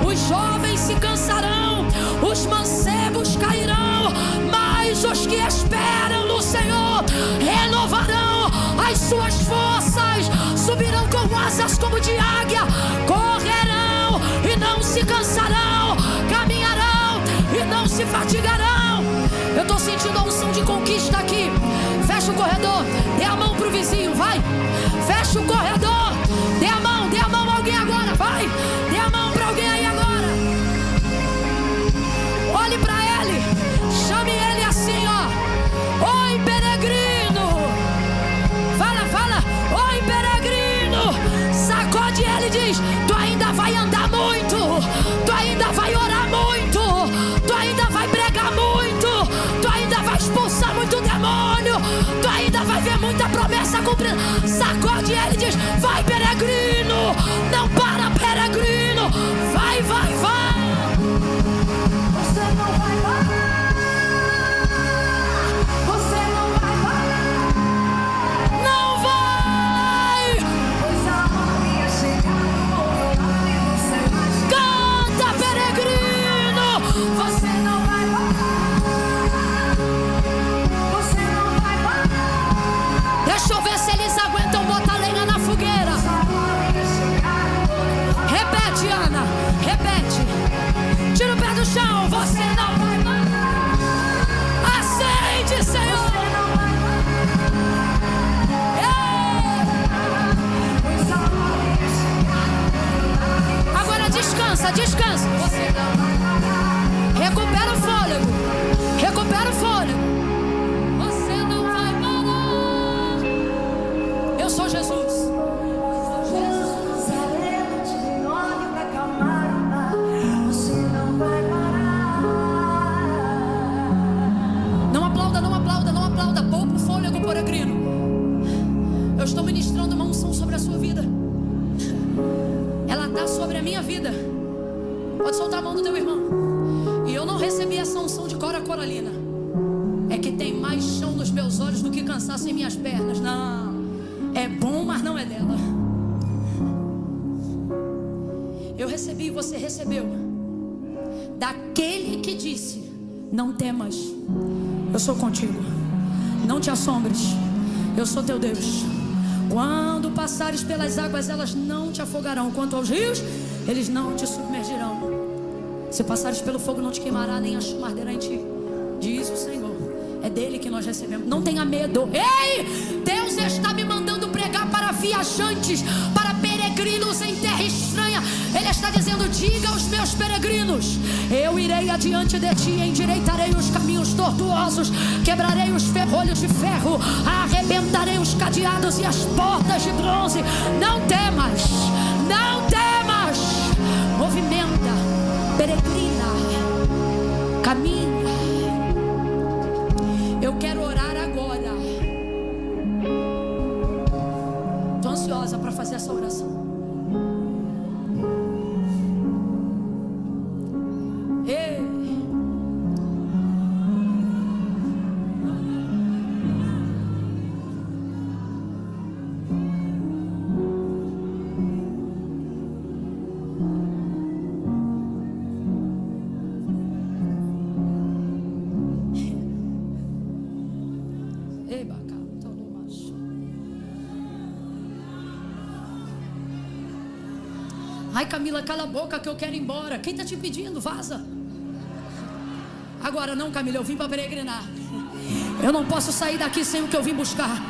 os jovens se cansarão, os mancebos cairão, mas os que esperam no Senhor renovarão as suas forças, subirão com asas como de águia, correrão e não se cansarão, caminharão e não se fatigarão. Eu estou sentindo a unção de conquista aqui. Fecha o corredor, dê a mão pro vizinho, vai. Fecha o corredor, dê a mão a alguém agora, vai. Dê a mão para alguém aí agora. Olhe para ele, chame ele assim, ó: oi peregrino. Fala, oi peregrino. Sacode ele e diz: tu ainda vai andar muito, tu ainda vai orar muito, tu ainda vai pregar muito, tu ainda vai expulsar muito demônio, tu ainda vai ver muita promessa cumprida. Sacode ele e diz: vai peregrino, não para peregrino. Você não vai parar. Acende, Senhor. Agora descansa, descansa. Recupera o fôlego. Recupera o fôlego. Você não vai parar. Eu sou Jesus. Não aplauda, não aplauda, não aplauda. Poupa o fôlego, peregrino. Eu estou ministrando uma unção sobre a sua vida. Ela está sobre a minha vida. Pode soltar a mão do teu irmão. E eu não recebi essa unção de Cora Coralina. É que tem mais chão nos meus olhos do que cansaço em minhas pernas. Não, é bom, mas não é dela. Eu recebi e você recebeu daquele que disse: não temas, eu sou contigo. Não te assombres, eu sou teu Deus. Quando passares pelas águas, elas não te afogarão. Quanto aos rios, eles não te submergirão. Se passares pelo fogo, não te queimará, nem a chama arderá em ti. Diz o Senhor. É dele que nós recebemos. Não tenha medo. Ei! Deus está me mandando pregar para viajantes, para peregrinos em terra estranha. Ele está dizendo: diga aos meus peregrinos: eu irei adiante de ti, endireitarei os caminhos tortuosos, quebrarei os ferrolhos de ferro, arrebentarei os cadeados e as portas de bronze. Não temas, não temas. Movimenta, peregrina, caminha. Eu quero orar agora. Estou ansiosa para fazer essa oração. Ei. Ai, Camila, cala a boca que eu quero ir embora. Quem está te pedindo? Vaza. Agora não, Camila, eu vim para peregrinar. Eu não posso sair daqui sem o que eu vim buscar.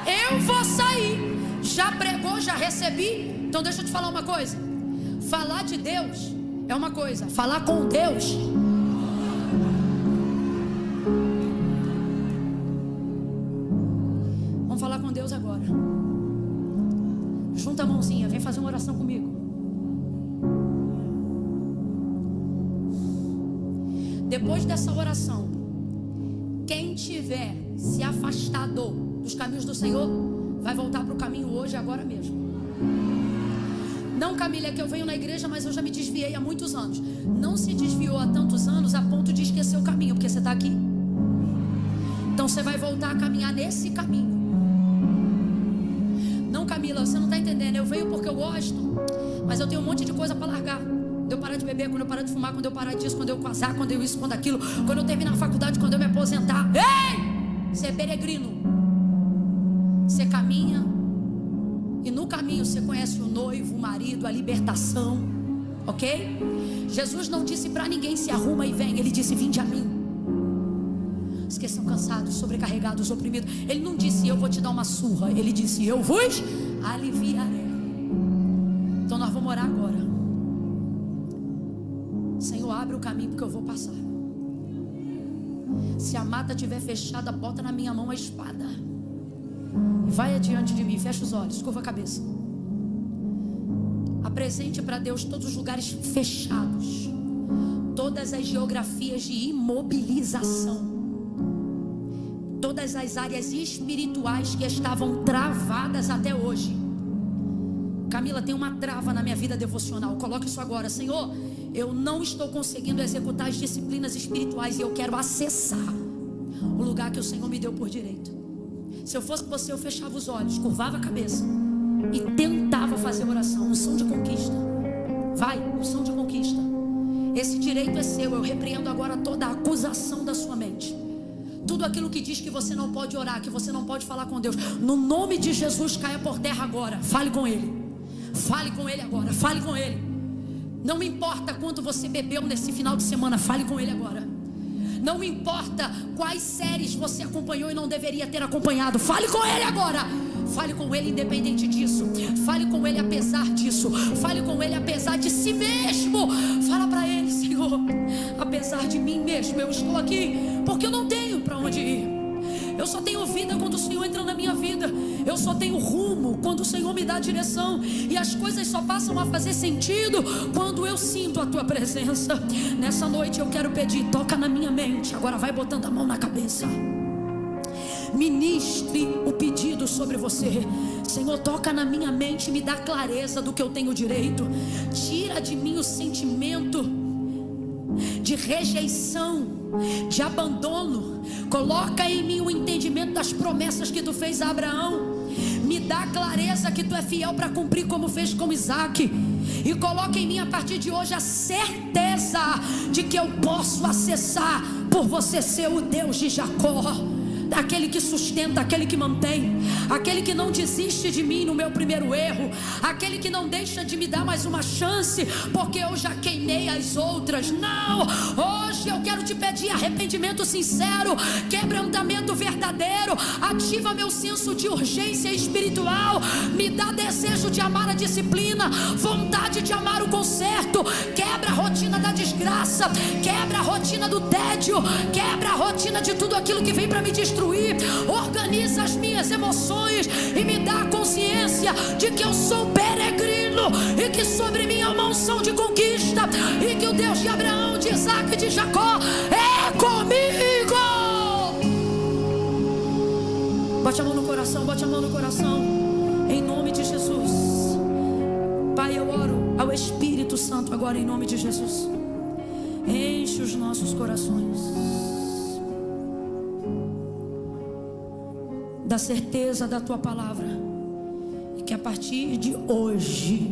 Eu vou sair. Já pregou, já recebi. Então deixa eu te falar uma coisa. Falar de Deus é uma coisa. Falar com Deus. Vamos falar com Deus agora. Junta a mãozinha, vem fazer uma oração comigo. Depois dessa oração, quem tiver se afastado dos caminhos do Senhor, vai voltar para o caminho hoje, agora mesmo. Não, Camila, é que eu venho na igreja, mas eu já me desviei há muitos anos. Não se desviou há tantos anos a ponto de esquecer o caminho, porque você está aqui. Então você vai voltar a caminhar nesse caminho. Não, Camila, você não está entendendo. Eu venho porque eu gosto, mas eu tenho um monte de coisa para largar. Quando eu parar de beber, quando eu parar de fumar, quando eu parar disso, quando eu casar, quando eu isso, quando aquilo, quando eu terminar a faculdade, quando eu me aposentar. Ei! Você é peregrino. Você caminha e no caminho você conhece o noivo, o marido, a libertação. Ok? Jesus não disse para ninguém: se arruma e vem. Ele disse: vinde a mim. Os que são cansados, sobrecarregados, oprimidos. Ele não disse: eu vou te dar uma surra. Ele disse: eu vos aliviarei. Então nós vamos orar agora. Senhor, abre o caminho porque eu vou passar. Se a mata estiver fechada, bota na minha mão a espada e vai adiante de mim. Fecha os olhos, curva a cabeça. Apresente para Deus todos os lugares fechados, todas as geografias de imobilização, todas as áreas espirituais que estavam travadas até hoje. Camila, tem uma trava na minha vida devocional. Coloque isso agora. Senhor, eu não estou conseguindo executar as disciplinas espirituais e eu quero acessar o lugar que o Senhor me deu por direito. Se eu fosse você, eu fechava os olhos, curvava a cabeça e tentava fazer oração. Unção de conquista. Vai, unção de conquista. Esse direito é seu. Eu repreendo agora toda a acusação da sua mente. Tudo aquilo que diz que você não pode orar, que você não pode falar com Deus, no nome de Jesus, caia por terra agora. Fale com Ele. Fale com Ele agora. Fale com Ele. Não me importa quanto você bebeu nesse final de semana, fale com Ele agora. Não me importa quais séries você acompanhou e não deveria ter acompanhado, fale com Ele agora. Fale com Ele independente disso. Fale com Ele apesar disso. Fale com Ele apesar de si mesmo. Fala para Ele: Senhor, apesar de mim mesmo, eu estou aqui porque eu não tenho para onde ir. Eu só tenho vida quando o Senhor entra na minha vida. Eu só tenho rumo quando o Senhor me dá direção. E as coisas só passam a fazer sentido quando eu sinto a Tua presença. Nessa noite eu quero pedir: toca na minha mente. Agora vai botando a mão na cabeça. Ministre o pedido sobre você. Senhor, toca na minha mente e me dá clareza do que eu tenho direito. Tira de mim o sentimento de rejeição, de abandono. Coloca em mim o entendimento das promessas que Tu fez a Abraão. Me dá clareza que Tu é fiel para cumprir como fez com Isaac. E coloca em mim a partir de hoje a certeza de que eu posso acessar, por você ser o Deus de Jacó, aquele que sustenta, aquele que mantém, aquele que não desiste de mim no meu primeiro erro, aquele que não deixa de me dar mais uma chance porque eu já queimei as outras. Não, hoje eu quero te pedir arrependimento sincero, quebrantamento verdadeiro. Ativa meu senso de urgência espiritual, me dá desejo de amar a disciplina, vontade de amar o conserto. Quebra a rotina da desgraça, quebra a rotina do tédio, quebra a rotina de tudo aquilo que vem para me destruir. Organiza as minhas emoções e me dá a consciência de que eu sou peregrino e que sobre mim há uma unção de conquista, e que o Deus de Abraão, de Isaac e de Jacó é comigo. Bote a mão no coração, bote a mão no coração, em nome de Jesus. Pai, eu oro ao Espírito Santo agora em nome de Jesus. Enche os nossos corações da certeza da Tua palavra, e que a partir de hoje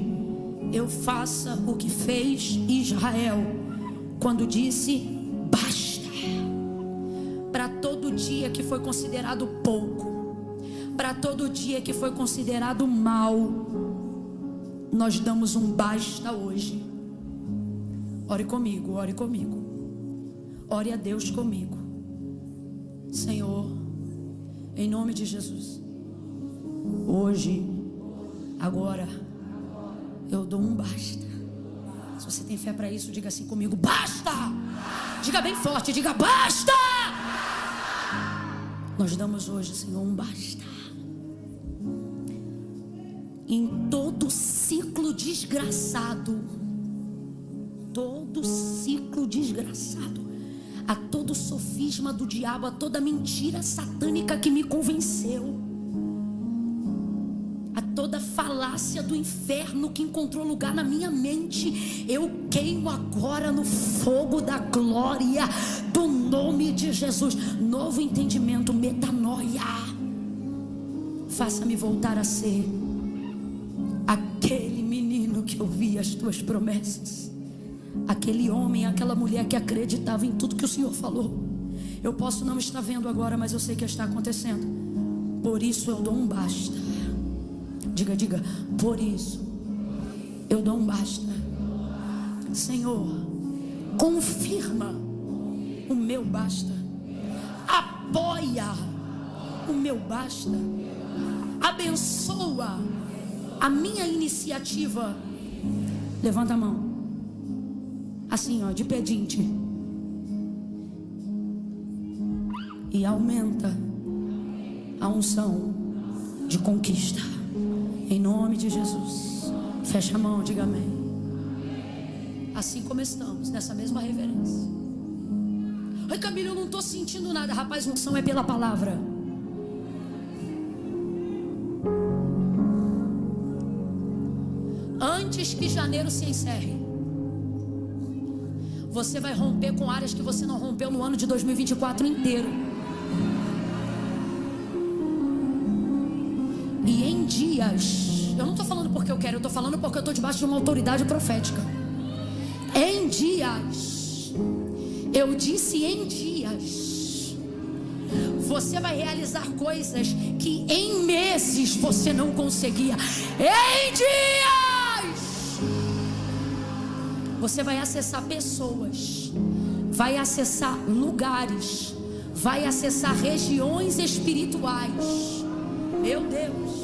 eu faça o que fez Israel quando disse basta. Para todo dia que foi considerado pouco, para todo dia que foi considerado mal, nós damos um basta hoje. Ore comigo, ore comigo, ore a Deus comigo. Senhor, em nome de Jesus, hoje, agora, eu dou um basta. Se você tem fé para isso, diga assim comigo: basta! Diga bem forte, diga basta! Nós damos hoje, Senhor, um basta. Em todo ciclo desgraçado, a todo sofisma do diabo, a toda mentira satânica que me convenceu, a toda falácia do inferno que encontrou lugar na minha mente, eu queimo agora no fogo da glória do nome de Jesus. Novo entendimento, metanoia. Faça-me voltar a ser aquele menino que ouvia as Tuas promessas, aquele homem, aquela mulher que acreditava em tudo que o Senhor falou. Eu posso não estar vendo agora, mas eu sei que está acontecendo. Por isso eu dou um basta. Diga, por isso eu dou um basta. Senhor, confirma o meu basta, apoia o meu basta, abençoa a minha iniciativa. Levanta a mão assim, ó, de pedinte, e aumenta a unção de conquista, em nome de Jesus. Fecha a mão, diga amém. Assim como estamos, nessa mesma reverência. Ai, Camila, eu não estou sentindo nada. Rapaz, unção é pela palavra. Antes que janeiro se encerre, você vai romper com áreas que você não rompeu no ano de 2024 inteiro. E em dias, eu não estou falando porque eu quero, eu estou falando porque eu estou debaixo de uma autoridade profética. Em dias, eu disse em dias, você vai realizar coisas que em meses você não conseguia. Em dias, Você vai acessar pessoas, vai acessar lugares, vai acessar regiões espirituais. Meu Deus.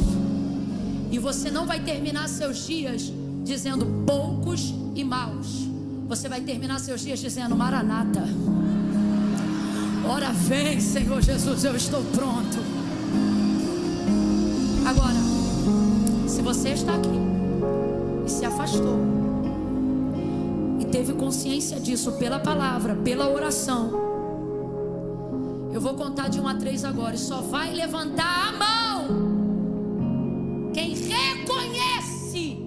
E você não vai terminar seus dias dizendo poucos e maus. Você vai terminar seus dias dizendo: Maranata. Ora vem, Senhor Jesus, eu estou pronto. Agora, se você está aqui e se afastou e teve consciência disso pela palavra, pela oração, eu vou contar de 1 a 3 agora, e só vai levantar a mão quem reconhece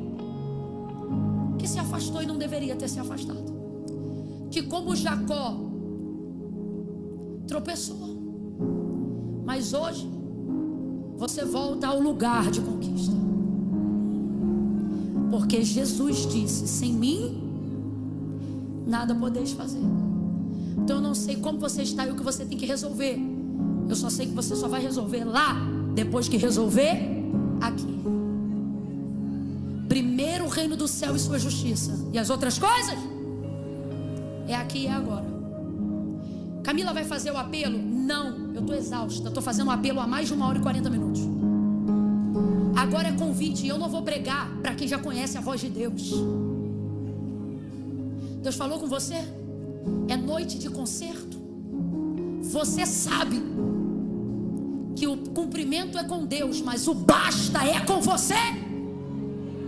que se afastou e não deveria ter se afastado, que como Jacó tropeçou, mas hoje você volta ao lugar de conquista, porque Jesus disse: sem mim nada podeis fazer. Então eu não sei como você está e o que você tem que resolver. Eu só sei que você só vai resolver lá, depois que resolver aqui. Primeiro o reino do céu e sua justiça, e as outras coisas é aqui e é agora. Camila vai fazer o apelo? Não, eu estou exausta. Estou fazendo o apelo há mais de 1 hora e 40 minutos. Agora é convite, e eu não vou pregar para quem já conhece a voz de Deus. Deus falou com você? É noite de concerto. Você sabe que o cumprimento é com Deus, mas o basta é com você.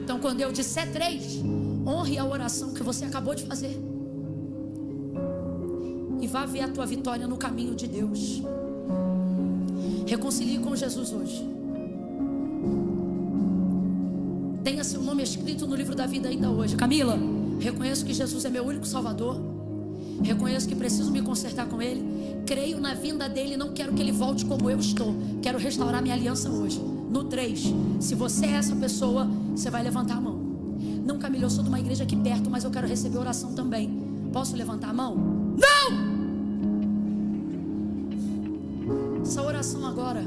Então quando eu disser 3, honre a oração que você acabou de fazer, e vá ver a tua vitória no caminho de Deus. Reconcilie com Jesus hoje. Tenha seu nome escrito no livro da vida ainda hoje. Camila, reconheço que Jesus é meu único Salvador. Reconheço que preciso me consertar com Ele. Creio na vinda dEle, não quero que Ele volte como eu estou. Quero restaurar minha aliança hoje. No 3, se você é essa pessoa, você vai levantar a mão. Não, Camila, eu sou de uma igreja aqui perto, mas eu quero receber oração também. Posso levantar a mão? Não! Essa oração agora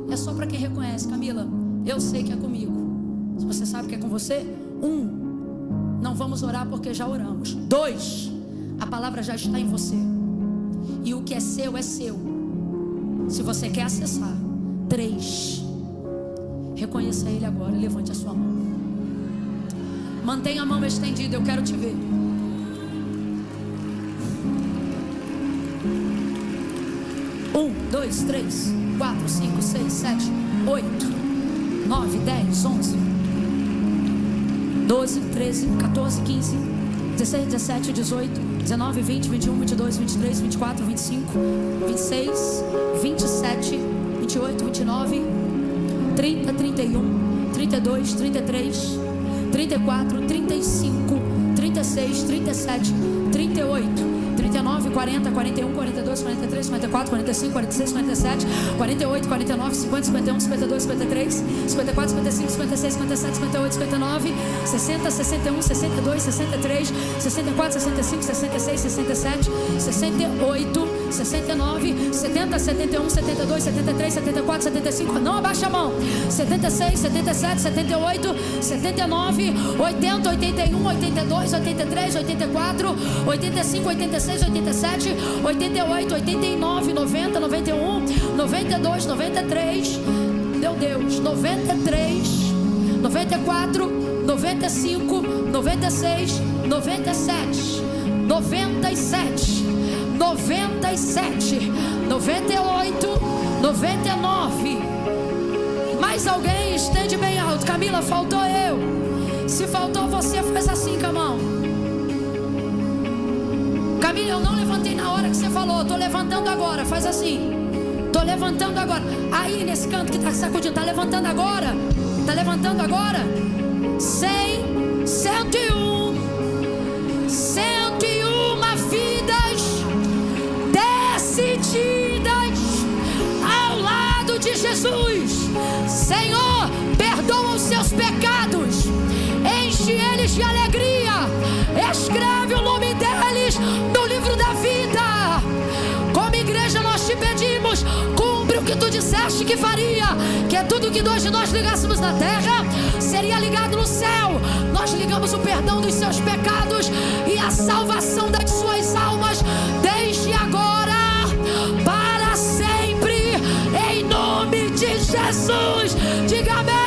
é só para quem reconhece. Camila, eu sei que é comigo. Se você sabe que é com você, 1, não vamos orar porque já oramos. 2, a palavra já está em você, e o que é seu é seu, se você quer acessar. 3, reconheça Ele agora, levante a sua mão. Mantenha a mão estendida, eu quero te ver. 1, 2, 3, 4, 5, 6, 7, 8, 9, 10, 11, 12, 13, 14, 15, 16, 17, 18, 19, 20, 21, 22, 23, 24, 25, 26, 27, 28, 29, 30, 31, 32, 33, 34, 35, 36, 37, 38, 39, 40, 41, 42, 43, 54, 45, 46, 47, 48, 49, 50, 51, 52, 53, 54, 55, 56, 57, 58, 59, 60, 61, 62, 63, 64, 65, 66, 67, 68, 69, 70, 71, 72, 73, 74, 75, não abaixa a mão. 76, 77, 78, 79, 80, 81, 82, 83, 84, 85, 86, 87, 88, 89, 90, 91, 92, 93, meu Deus, 93, 94, 95, 96, 97, 97, 97, 98, 99. Mais alguém? Estende bem alto. Camila, faltou eu. Se faltou você, faz assim com a mão. Camila, eu não levantei na hora que você falou. Estou levantando agora. Faz assim. Estou levantando agora. Aí nesse canto que está sacudindo, está levantando agora. Está levantando agora. 100, 101, 101 vidas decididas ao lado de Jesus. Senhor, perdoa os seus pecados, enche eles de alegria, escreve o nome deles no livro da vida. Como igreja nós te pedimos, cumpre o que tu disseste que faria, que é tudo que dois de nós ligássemos na terra seria ligado no céu. Nós ligamos o perdão dos seus pecados e a salvação das suas almas desde agora, para sempre, em nome de Jesus. Diga amém.